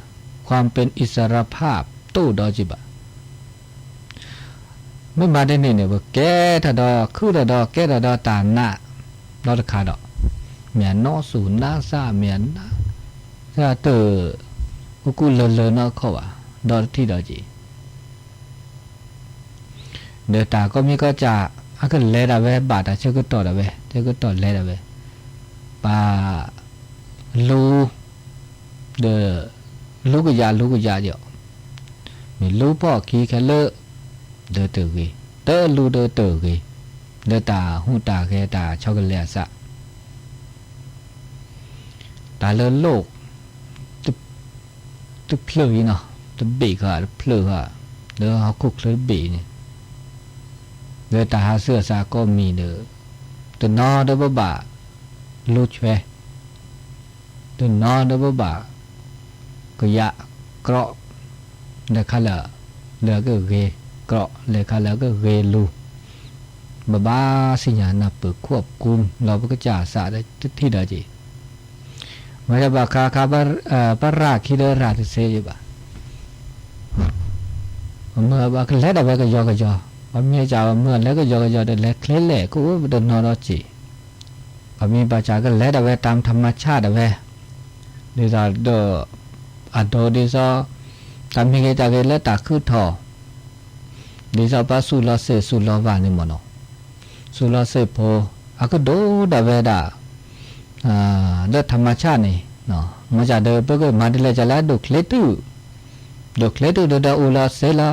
ความเป็นอิสรภาพตู้ดอจิบะไม่มาได้เนี่ยว่าแกถ้าดอคือถ้าดอแกถ้าดอตาหน้าดอตะขาดอกเหมียนนอสูนนาซาเหมียนนะถ้าเตอกูเลอเนาะเขาว่าดอที่ดอจีเดตาก็มีก็จะอาก็เลดาเวบาตาเชก็ต่อดาเวเชก็ต่อเลดาเวปาลูเดลูกยาเดียวมีลูพ่อขี้แค่เลอะเดอตือกีเตอลูเดอตือกีเดตาหูตาแค่ตาช็อกโกแลตซะตาเลอะโลกตึเพลือเนาะตึบีก็เพลือก็เดอเขาคุกเลยบีเนี่ยเดอตาหาเสื้อซาก็มีเดอตัวนอเดอบ่าลูชเวตัวนอเดอบ่าก็ยะเกราะเดอคาเลเดอก็เกเกราะเลคาเลก็เกลูบ้าสิญญาณเปิดควบคุมเราก็จะสาได้ที่ใดจีมาจะบอกคาปราคิดราติเสียบ่เมื่อบอกเล็ดเอาไว้ก็ยอพอมีจ่าเมื่อเล็กก็ยอเด็กเล็กก็ว่าโดนนอร์จีพอมีปัจจัยก็เล็ดเอาไว้ตามธรรมชาติเอาไว้ดีจ้าเดออัดโดดีจ้าตามมีแกจ่าก็เล็ดตาคือทอดีจ้าป้าสุลาเสสุลาวานิมโนสุลาเสพออาก็โดดเอาไว้ด่าเลือดธรรมชาตินี่เนาะมาจากเดิมก็มาดิเลจะแล้วดูเคล็ดดูเดาอุลาเซลา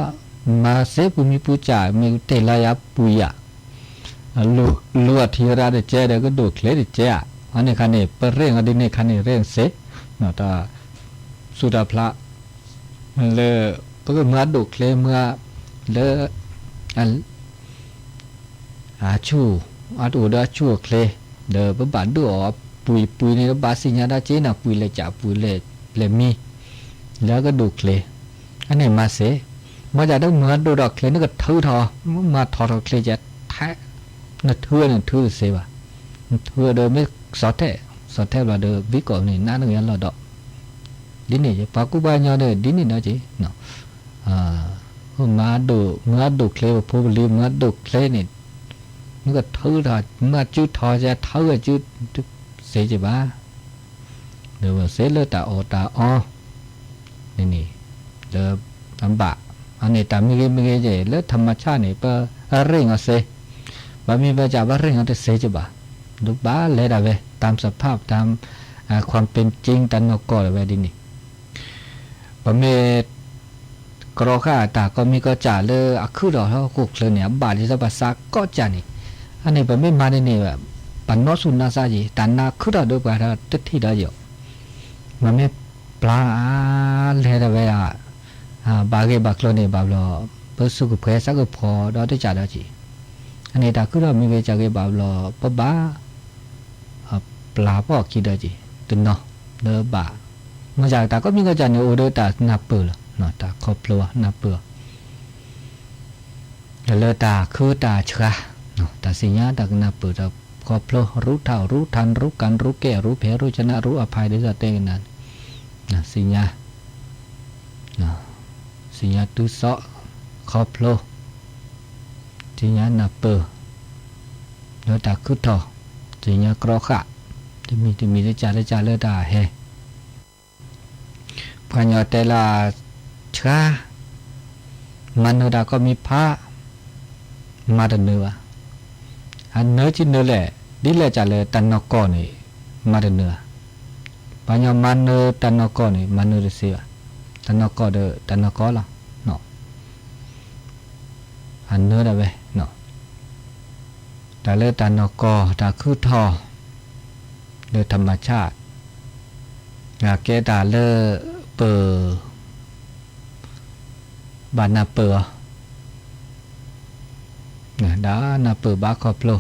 มาเซปุมีปูจ่ามีเตลายาปุยะลูอธิราเดเจเดก็ดูเคล็ดเจอ่ะอันนี้คันนี้เปิดเรื่องอันนี้คันนี้เรื่องเสเนาะตาสุดาพระเลยก็เมื่อดูเคล็ดเมื่อเลชูอัดอุดาชูเคล็ดเดอบบาดูอปุยนี่บาสิญญาดาเจนะปุยเลยจ่าปุยเลยมีแล้วก็ดูเคลอันนี้มาเสมาจากต้องเหมือนดูดอกเคลนึกก็ทื่อทอมาทอดอกเคลจะแท้น่ะทื่อเสว่ะทื่อโดยไม่สอดแท้ว่าเดอวิกอนี่น่านึกยันเราดอกดินี่ปากุบายอเดอดินี่นะจีเนาะมาดูเคลพบลีมาดูเคลนี่มันก็ทื่อทอมาจุดทอจะทื่อจุดเสียจีบ้าเดี๋ยวเสียเลือดตาอ๋อนี่เดี๋ยวลำบากอันนี้ตามไม่เกี่ยเจเลือดธรรมชาตินี่เปเร่งเอาเสียบางมีประจับว่าเร่งเอาแต่เสียจีบ้าดูบ้าเลยได้เว้ตามสภาพตามความเป็นจริงตันนกอเลยเว้ดินี่บางมีกรอข้าตาก็มีก็จ่าเลยอักคือดอกเขาคุกเลยเนี่ยบาดที่สะบัดซักก็จ่านี่อันนี้บางไม่มาในนี่แบบปันนอสุนาซาจีตันนาคือเราดูไปเราตึ๊ดที่ได้เยอะมันไม่ปลาเลยได้เว้ยบาเกบักโลนี่บาบลอเปิดสุกเผยสักพอเราได้จ่าได้จีอันนี้ตาคือเรามีเวจากเกบาบลอปะบ้าปลาปอกคิดได้จีตุนเนาะเด้อบามาจากตาก็มีก็จ่าเนี่ยโอเดอตานับเปลือเนาะตาครอบครัวนับเปลือแล้วตาคือตาเชื่อเนาะตาสิญญาตานับเปลือครอบครัวรู้เท่ารู้ทันรู้กันรู้แก่รู้แพ้รู้ชนะรู้อภัยได้จะเต้กันนั้นนะสิญญาสิญญาตุสะครอบครัวสิญญานับเปลือแล้วตาคือทอสิญญากรอขะที่มีได้จ่าเลือดตาเฮพันยอแต่ละช้ามันเนื้อก็มีผ้ามาดันเนื้ออันเนื้อชิ้นเนื้อแหละดิเลจ่าเลยตันนกก่อนนี่มาดันเนื้อพันยอมันเนื้อตันนกก่อนนี่มันเนื้อเสียต ตันนกอเดตันนกอละเนาะอันเนื้อได้เว้เนาะแต่เลือตันนกอตาคือทอเลือธรรมชาติอยากแก้ตาเลือเปอบานนาเปอเนี่ยด้านาเปอบาคอปโล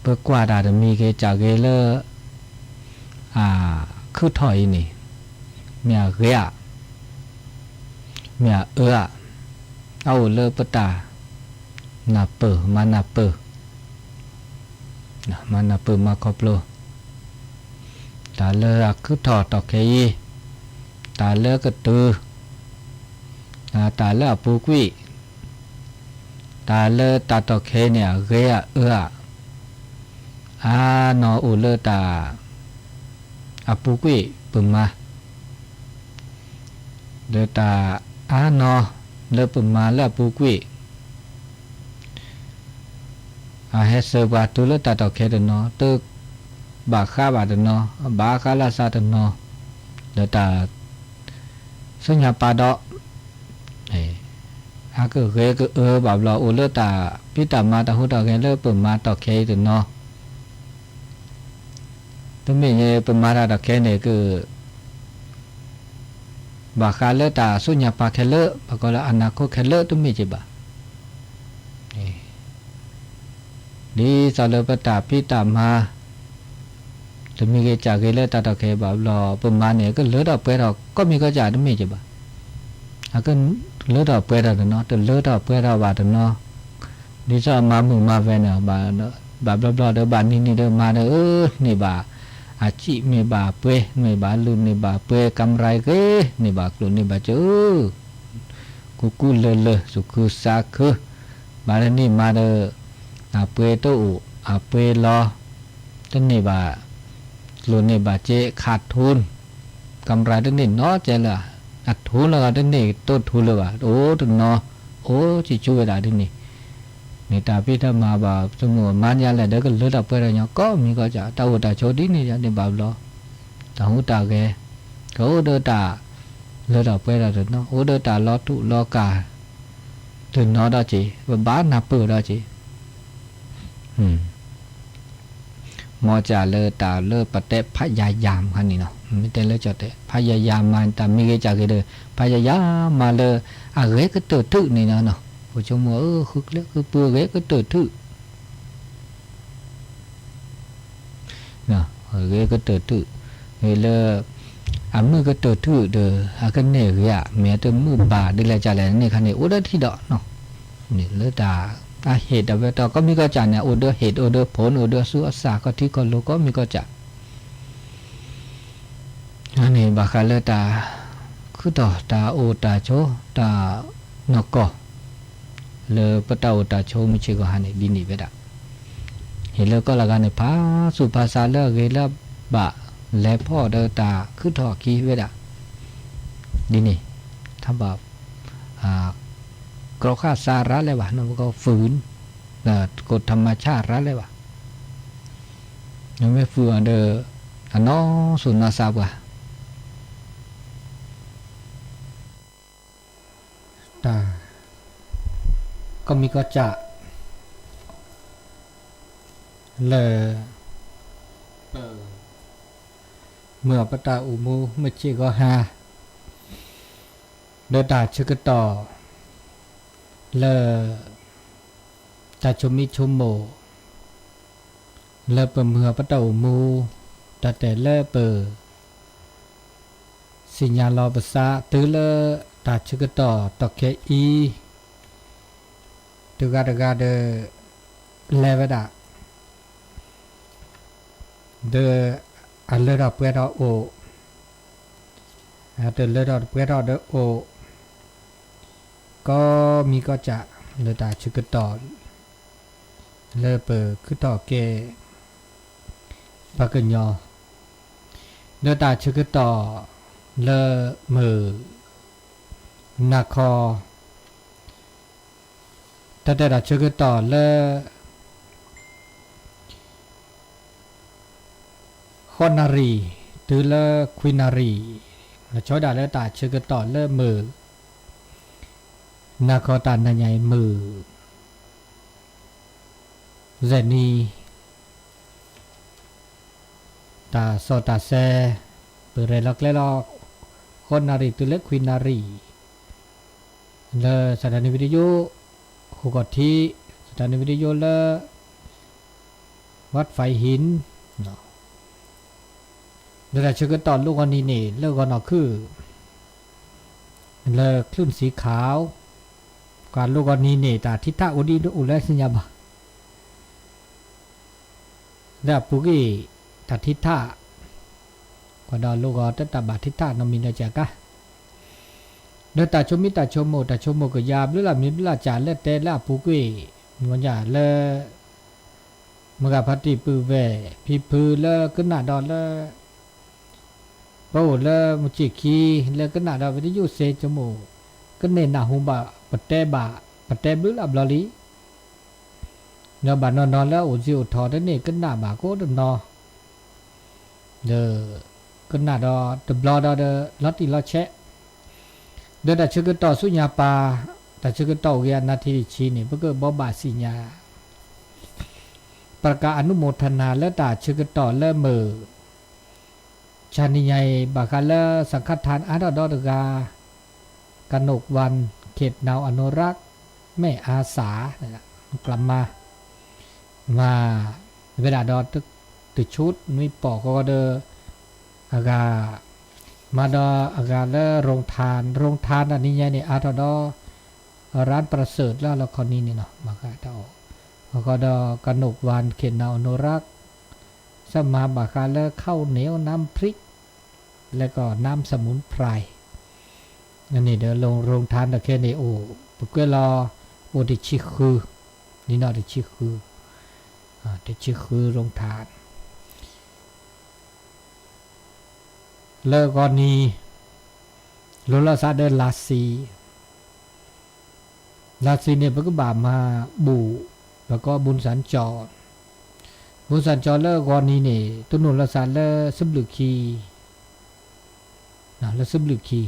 เปิดกว่าดาจะมีเกจากเกเลคือถอยนี่เมียเกียเมียเอาเลปตานาเปอมานาเปอนะมานาเปอมาคอปโลตาเลคือถอดตอกเคยตาเลก็ตือตาเลปูกุยตาเลตาตอกเคเนี่ยเกียนออุเลตาปูกุยปุ่มมาเลตานอเลปุ่มมาเลปูกุยเฮเซบาตุเลตาตอกเคเดนอตึกบาข้าบาเดนอบาคาลาซาเดนอเลตาสัญญาปาดอก็เกก็แบบเราอุเลตาพิตามาตาหุตาเกเลปุ่มมาตอกเคเดนอตัวมีเยปมาราดแค่เนี่ยคือบาคาเลตาสุญญาปาเคเลปะก็ละอนาคตเคเลตัวมีจิบะดีสารปตาพิตามาตัวมีเกจากเกเลตาตะเคแบบรอปมาเนี่ยก็เลือดออกไปเราก็มีก็จ่าตัวมีจิบะก็เลือดออกไปเราเนาะตัวเลือดออกไปเราบาดเนาะดีสามามึงมาเวเนาะบาแบบรอเดอบานี่เดอมาเดนี่บาอาชีพนี่บาเป้นี่บาลุนนี่บาเป้กำไรเกนี่บากลุนนี่บาเจอกุเลสุกุสาคือบาลนี่มาเดอเป้โตเป้รอตันนี่บาลุนนี่บาเจขาดทุนกำไรตันนี่เนาะเจละขาดทุนแล้วตันนี่ต้นทุนเลยว่ะโอ้ถึงเนาะโอ้จิช่วยได้ตันนี่นี่ตาพิธามาบาสมมุติมันยาแหละเด็กก็เลือดออกไปแล้วเนาะก็มีก็จะตาอุตาโชดีนี่จะในบาปล้อตาอุตาแกเขาเดินตาเลือดออกไปแล้วเนาะโอ้เดินตาล้อตุล้อกาถึงเนาะได้จีบ้านนับเปิดได้จีมอจ่าเลือตาเลือปะเตะพยายามคันนี้เนาะไม่แต่เลือจะเตะพยายามมาแต่มีเกจากเดินพยายามมาเลยเกก็ตัวตึกนี่เนาะผู้ชมว่าคือเล็กคือเปลือกก็เติร์ดนะก็เติร์ดเฮเลมือก็เติร์ดเด้อกันเนี่ยเมียตัวมือบาดได้แล้วจ่าแล้วนี่คันนี้อุดที่ดอกเนาะนี่เลือดเหตุเวทก็มีก็จ่าเนี่ยอุดเหตุอุดผลอุดสู้อาสาก็ที่ก็โลก็มีก็จ่าอันนี้บาคาเลือดคือต่อตาโอตาโชตานกก็เลปตาอุตาโชมิชิโกฮานิดินิเวดาเห็นแล้วก็ละกันเนี่ยพาสุภาษาเลิกเกลบะและพ่อเดตาคือถอกีเวดาดินี่ทำแบบกรข้าสาระเลยวะนั่นก็ฝืนกฎธรรมชาติระเลยวะยังไม่ฝืนเดอน้อสุนาซาบวะตาก็มีก็จะเมื่อปตาอุมูเมื่อชีก็หาเดตาชึกต่อตาชมิชุมโมเปิดเมื่อปตาอุมูแต่เปิดสิญญาลอภาษาตื้อตาชึกต่อตอกเคอีตุกาเดเลเวดาเดอันเลดอเปดอโอเดเลดอเปดอเดโอก็มีก็จะเลตาชึกต่อเลเปคือต่อเกปากญอเลตาชึกต่อเลมือนาคอแต่เราชื่อต่อคอนารีตือควินารี chó đã lỡ ta chưa cái tỏ lỡ mờ na khó ta na nhảy mờ giờ ni ta so ta xe bữa rồi lắc lẽ lo con nari từ lết queen nari lỡ sản phẩm video hồ gọt thi sản phẩm video lỡวัดไฟหินเนาะเดี๋ยวชื่อกันตอนลูกวันนี้นี่เลิกก่อนเนาะคือเลิกคลื่นสีขาวการลูกวันนี้นี่แต่ทิศทางอุดีอุเลสัญญาบะแล้วปุ๊กี้แต่ทิศทางก็ดอลูกก็ตั้งแต่บาทิศทางนมินเจกะเดี๋ยวแต่ชมมิแต่ชมโมก็ยาบหรือละมีหรือละจ่าเล่เตะละปุ๊กี้มันอย่าเล่เมื่อพัดที่ปือเวพี่ปือเลิกขึ้นหน้าดอนเลิกโป้เลิกมุจิคีเลิกขึ้นหน้าดอนวิทยุเซจมูก็เน้นหน้าหูบะปะเตบะปะเตบึ้ลับลอลีเนาะบานนอนแล้วอุจิอุทอได้เนี่ยขึ้นหน้าบะโคดนอเด้อขึ้นหน้าดอตบลอดอเด้อลอติลอเชเด้อแต่ชื่อก็ต่อสุญญาปาแต่ชื่อก็ต่อเกียนาทีชีนี่เพื่อบ่บาสิญญาประกาศอนุโมทนาและตาชื่อต่อและมือชานิยัยบาคาเลสังฆทานอาดอดกากนกวันเขตนาวอนุรักษ์แม่อาสากลับมาเวลาดอตึกชุดมีปอกก็เดออากามาดออากาเลโรงทานอันนี้เนี่ยอาดอร้านประเสริฐแล้วเราคนนี้นี่เนาะมาค่ะเจ้าก็ดอกนกวานเขตนาวอนุรักษ์สมาบาคาเลข้าวเหนียวน้ำพริกแล้วก็น้ำสมุนไพรนั่นนี่เดี๋ยวลงโรงทานตะแค่นี้โอ้ปุ๊กเกลอโอดิชิคือนี่นอดิชิคือดิชิคือโรงทานเลิกก่อนนี้โลลาซาเดลาซีเนี่ยปุ๊กบ่ามาบูแล้วก็บุญสัญจรเลิกก่อนนี้เนี่ยตุนุลสารเลิกซึบลึกคีนะแล้วซึบลึกคี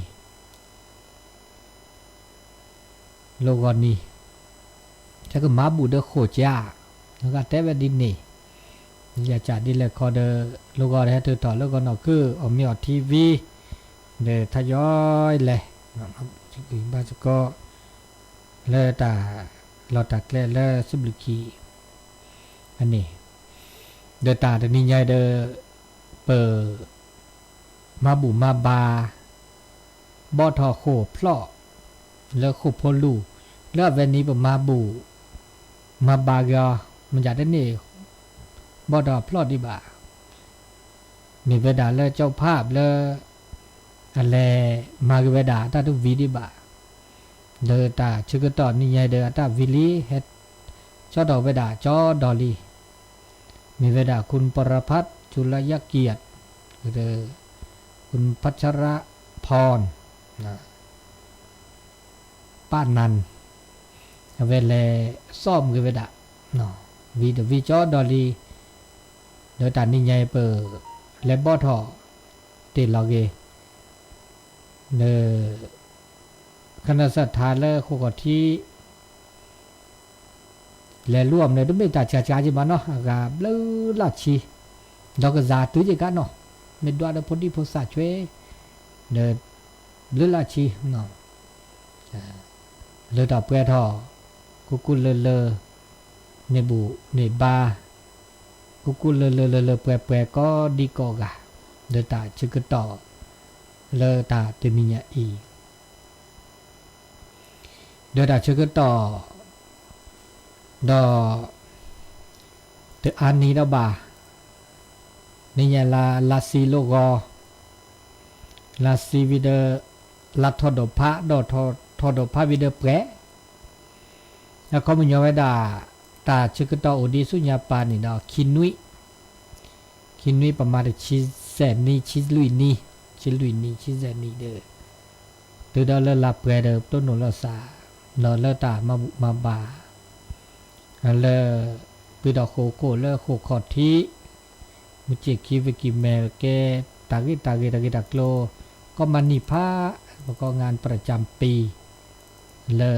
โลก่อนนี้ถ้าก็มาบูเดอโคจ้าแล้วก็แต่แบบดินนี่อย่าจัดดิเลยคอเดอโลก่อนให้เธอต่อแล้วก็นอกคืออมีอทีวีเดอทยอยเลยนะครับอีกบ้านก็เลิกแต่เราตัดเล่ซึบลึกคีอันนี้เดอตาเดนี่ใหญ่เดอเปิดมาบุมาบาบ่อทอโคพลอแล้วโคพลูแล้วเวนี้แบบมาบุมาบากามันอยากได้นี่บ่อทอพลอดีบ่ามีเวดาแล้วเจ้าภาพแล้วอะไรมาเวดาตาทุวีดีบ่าเดอตาชื่อตอนนี่ใหญ่เดอตาวิลีเฮ็ดเจ้าดอกเวดาจอดอลีมีเวดาคุณปรพัฒน์จุลยเกียรติหรือคุณพัชรพรนะป้านันเวลาซ่อมคือเวดาเนาะวีจอดอลีโดยตานี่ใหญ่เปิดและบ่อทอติดลอเกเนคณะสัตธาเลโคกที่และร่วมในทุกเรื่องจากชาจิมาเนาะอากาบลูลาชีดอกซาตุจิกันเนาะเมื่อดวงพอดีพอสัตว์ช่วยเดินบลูลาชีเนาะเลือดต่อเปลือยท่อกุเลเนบูเนบากุเลเปลือยก็ดีกอกะเดินตาชิกต่อเลตาเตมิญาอีเดินตาชิกต่อดอเตอันนี้ดอบานี่ยลาซีโลกอลาซีวิเดลาทอดพะดอทอดพะวิเดเปะแล้วเขามันยอมไว้ด่าตาชื่อต่ออุดิสุญญาปานี่ดอคินุยประมาณชิแสนนี่ชิลุยนี่ชิแสนนี่เด้อตัวดอเลลาเปะเด้อต้นโนลซาเนอเลตามาบาเลปีดอกโคเลโคขอดที่มุจิคีวิกิเมลเกตากิตักโลก็ ก็มันนิพาแล้วก็งานประจำปีเลอ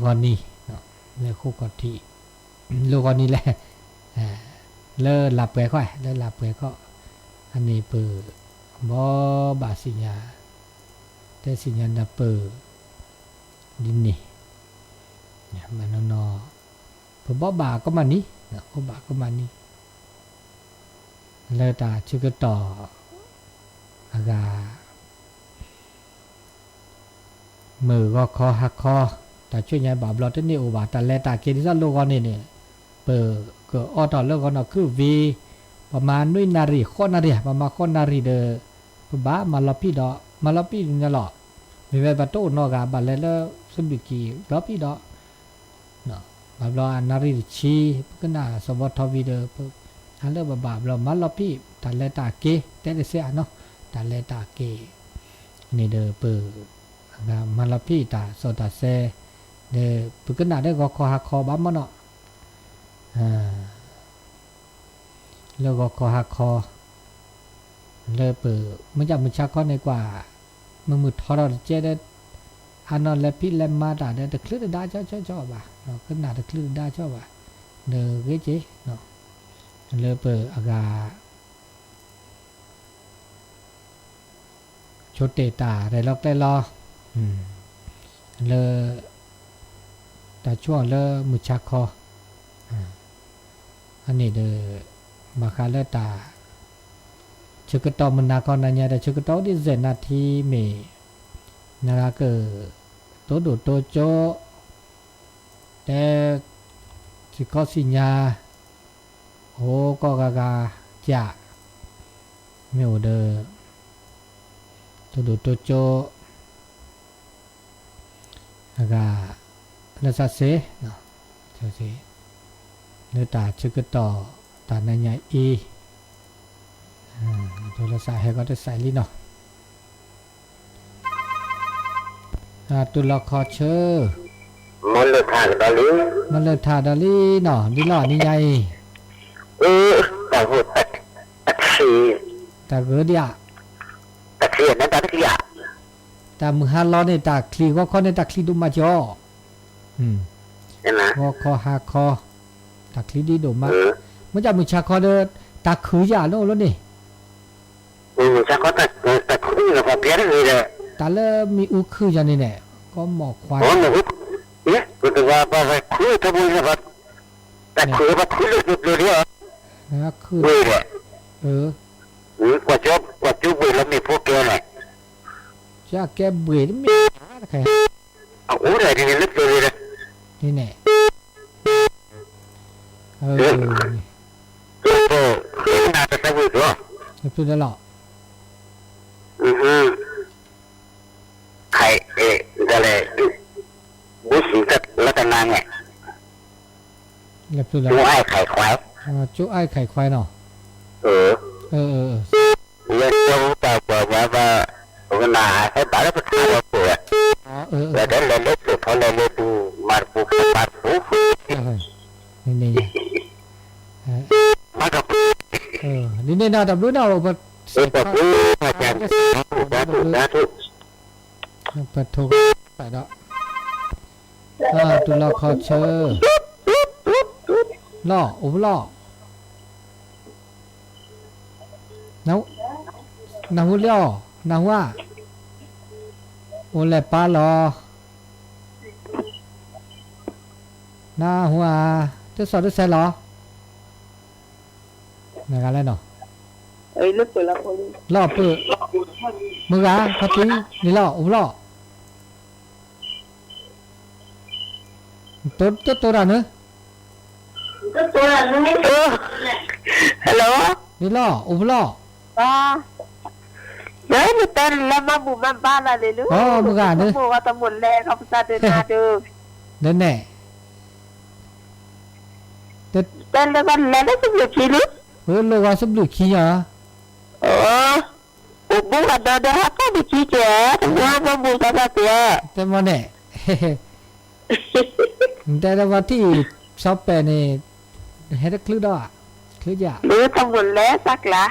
กอนนี่เนาะเลคู่กอที่ลูกกอนนี่แหละเลหลับไปค่อยเลหลับไปก็อันนี้เปิดบ่บาสิญาแต่สิญญาดาเปิดดินนี่เนี่ยมันนอเปิดบ่บาก็มานี่เนาะบ่บาก็มานี่เลตาชื่อก็ต่ออากามือก็คอหักคอแต่ช่วยยายบาบลอดนี่โอบาแต่แลตาเกดิซันโลกอนนี่เนี่ยเปิดก็ออตอเลิกกันคือวีประมาณด้วยนารีข้อนารีประมาณข้อนารีเดอบ้ามาลพี่ดอมาลพี่เนี่ยหรอมีแบบประตูนอกาบัลเลสมบิกีลพี่ดอเนาะบาบลอนารีชีก็น่าสวัสดิ์วีเดอฮัลโหลบาบลอมาลพี่แต่แลตาเกแต่เสียเนาะแต่แลตาเกนี่เดอเปิดมาลพี่ตาโซตาเซเดปุกนาได้ก็คอหักคอบ้ามเนาะแล้วก็คอหักคอเลยเปิดมันจะมันชักข้อในกว่ามึงมือทอดเจได้อันนั้นและพี่และมาตาได้แต่คลื่นได้ชอบว่ะเนาะขึ้นหนาแต่คลื่นได้ชอบว่ะเดอเกจิเนาะเลยเปิดอากาโชเตตาได้ล็อกได้รอเลยแต่ช่วงเลยมือชักคออันนี้เดอมาคาเลตาชกตอมันนาคอนนัญญาแต่ชกตอที่เจนาทีเมนาเกโตดูโตโจแต่สิกอสิญาโหก็กากาจะเมวเดอโตดูโตโจอากาเลซาเซเนาะเจ้าเซเนื้อตาชกตอตานัญญาอีโทรศัพท์ให้ก็ได้ใส่ลิเนาะตุลคอเชอร์มันเลยทางดาลีมันเลยทาดาลีเนาะดิล่อนี่ใหญ่แต่พูดตัดสีตาเกิดยะตัดสีนั่นตัดสีอ่ะตามือฮัลโลในตาคลีก็ข้อในตาคลีดูมาจ่อใช่ไหมก็คอหาคอตาคลีดีดูมามันจะมือชาคอเดตาคือยาโน่แล้วนี่จะก็ตัดคู่กับเพี้ยนเลยเลยตาเริ่มมีอุคืออย่างนี้แหละก็หมอกควายเนี่ยก็ถือว่าไปคู่ทำบุญกับแต่คู่กับคู่เลยเดียวนะคือกว่าจุบเวลามีพวกแกแหละจะแกเบื่อไม่ใครโอ้ยนี่ลึกเลยนะนี่แน่น่าจะต้องวิ่งด้วยพูดได้หรอใครอะไรบุษกับรัตนาเนี่ยจูไอ้ไข่ควายจูไอ้ไข่ควายเนาะเรื่องเจ้าแต่ว่าวันน่าให้ตาแล้วก็ทำว่าปวดแล้วเดี๋ยวเล็กสุดเขาเลยดูมาปุ๊บนี่มากับนี่น่าดับรู้น่าว่าปัดทุกอาจารย์ทุกปัดทุกไปแล้วตุลาคอเชอร์ล่อโอ้ล่อนาหัวเลี้ยวนาหัวโอเล่ปลาลอนาหัวจะสอดจะใส่หรอในการอะไรเนาะลึกไปแล้วคนล่อเปิดมือกะพัดทิ้งนี่ล่ออุ้มล่อตัวด่านเนอะตัวด่านนี่ฮัลโหลนี่ล่ออุ้มล่อเดี๋ยวมีเต้นแล้วมาบุมาบ้านอะไรเลยลูกมือกะเนอะบุว่าตำรวจแรงเขาพิจารณาดูเดินแน่เต้นแล้วก็แล้วได้สุดยอดเลยโลกาสบุขี้อ่ะบุกada apa di Cice semua buku sajaแต่มันเนี่ยแต่ว่าที่ชอบเป็นนี่ให้ได้คลื่นด้วยคลื่นยาหรือต้องหมดแล้วสักละ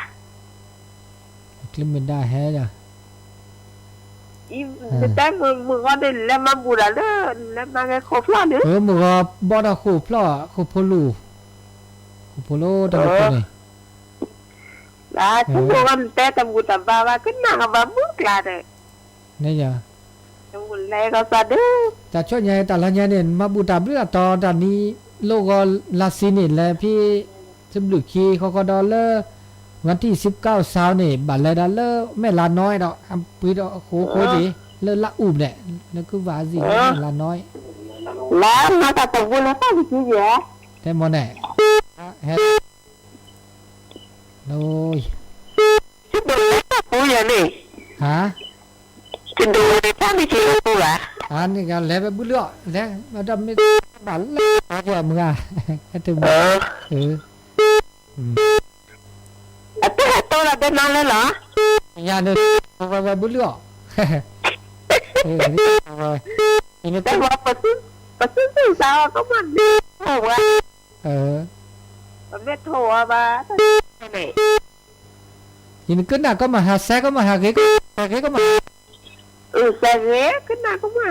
ค ลิมได้แฮจ้ะ อีแต่มึงก็ได้แล้วมาบูระเลยแล้วมาแค่ครบแล้วเนี่ย มึงก็บ่ได้คู่พลอคู่พลูคู่พโลตะคนนี่ ทุกคนแต่ตำกูตำบาว่าขึ้นมากับบุกลาเลย นี่จ้ะ ตำกูแลก็ซะเด้อ จะช่วยยายแต่ละยายเนี่ยมาบูตาเบื่อตอนตอนนี้โลกก็ลาซินิแลพี่ซึมลึกคีเขาก็ดอลเลอร์วันที่19ซาวนี่บัตรเลยดอลเลอร์แม่ลาน้อยดอกอำปีดอกโคดิเลละอุบเนี่ยแล้วก็วาสิลาน้อย แล้วมาตำกูแล้วก็สิเยอะ แต่หมอแน่เฮ็ดโอ้ย จะดูกูอย่างนี้ ฮะ จะดูในท่าไม่ชิวกูอ่ะ อันนี้ก็แล้วไปบุเลือแล้วมาดำไม่บัตรเลยว่ามึงอ่ะให้ถึงแต่ตัวเราเป็นนานเลยเหรอย าเนี่ยไปบุเลือนี่ แต่ว่าปัจจุบันสาวก็มันดีโอ้วะมันไม่โทรมาไหน ยินขึ้นหน้าก็มาหาแซก็มาหาเกก็มาแซงเงี้ยขึ้นมาก็มา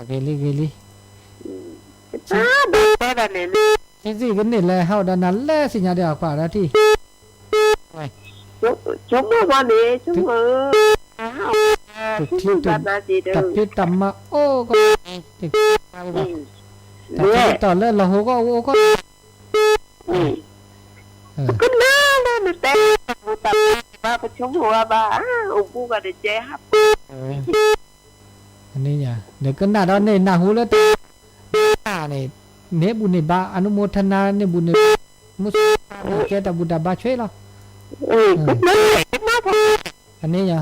เกลีดูได้เนี่ย สิกันนี่แหละเฮาดันนั้นแลสิญาเดียวกว่านาทีชั่วโมงวันนี้ชั่วโมงตัดพิษตำมาโอ้ก็ติดต่อเล่นเราก็โอ้ก็ก็น่าเลยแต่กูตัดมาประชุมหัวบ้ากูก็ได้เจ๊ครับอันนี้เนี่ยเดี๋ยวก็หน้าดอนนี่หน้าหูแล้วตาเนี่ยเนบุญในบาอนุโมทนาเนบุญในมุสแกตบุดาบาช่วยเราอันนี้เนี่ย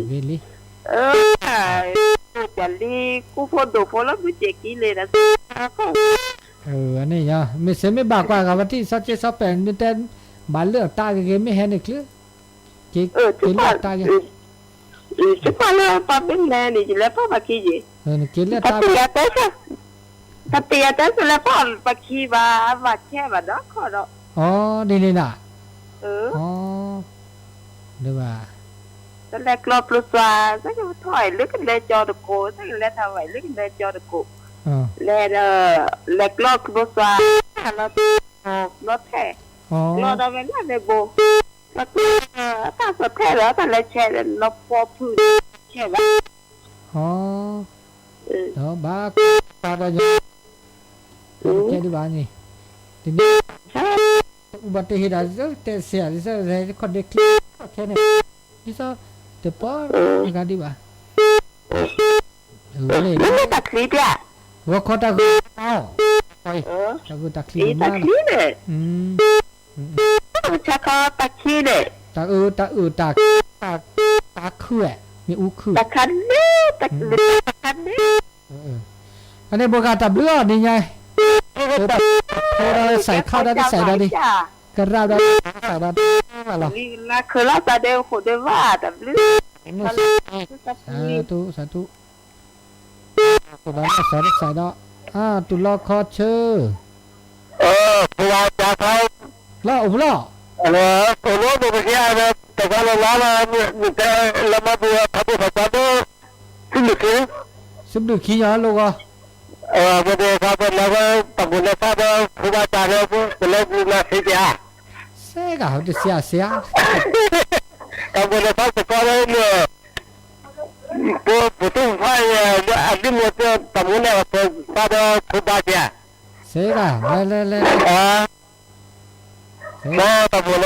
เวลีจะลีกูพอดูพอแล้วกูเจ๊กี้เลยนะอันนี้เนี่ยไม่เสียไม่บากกว่ากับวันที่27-28นี่แต่บ้านเลือกตาเกไม่เห็นอีกเลยเกเลือกตาเกจะพอแล้วป้าเป็นแม่นี่จะแล้วป้าบักกี้จีเกเลือกตาถ้าเตียแต่แล้วป้าบักกี้ว่าแค่ว่าดอกขอดอกอ๋อนี่น่ะอ๋อเดี๋ยวว่าแต่แรกรอบรู้ว่าสักถอยลึกในจอตะโกสักแล้วทำไว้ลึกในจอตะโกแล้วรอบรู้ว่าเราแท้เราทำไว้นั่นเลยโบแล้วถ้าสุดแท้แล้วแต่ละแช่เราพอพื้นแช่ว่าอ๋อเนาะบ้าตาได้แค่ดีบ้านี่ทีนี้อุบัติเหตุแต่เสียที่สุดคนเด็กแค่นี้ที่สุดแต่พอการดีบ้าเลยไม่ตัดคลิปอ่ะว่าเขาตัดอ้าวไปตัดคลิปตัดคลิปเลยชักเขาตัดคลิปเลยตัดคือแหละมีอู้คือตัดคันนี้ตัดคันนี้อันนี้โบกาตับเลือดนี่ไงเราใส่ข้าวได้ใส่ได้ดิกระราได้ใส่ได้อะไรล่ะคือเราจะเดวขดว่าตับเลือดสาธุตัวนั้นใส่ได้ตุลาคอเชอร์ผู้ว่าจะเขาล่อล่อโลบุกยาเนี่ยแต่ก็เรามีแต่เรามาบัวทับทับตัวซึ่งดูขี้ย้อนลูกไม่ได้ครับแล้วก็ตำบลแล้วก็ผู้ว่าจะเราเป็นเราบุญมาเสียเสียก็เขาจะเสียตำบลแล้วก็ก็เลยเนี่ยผู้ตุ้งไฟอันนี้หมดตำบลแล้วก็ผู้ว่าจะเสียก็เลยก็ตำบล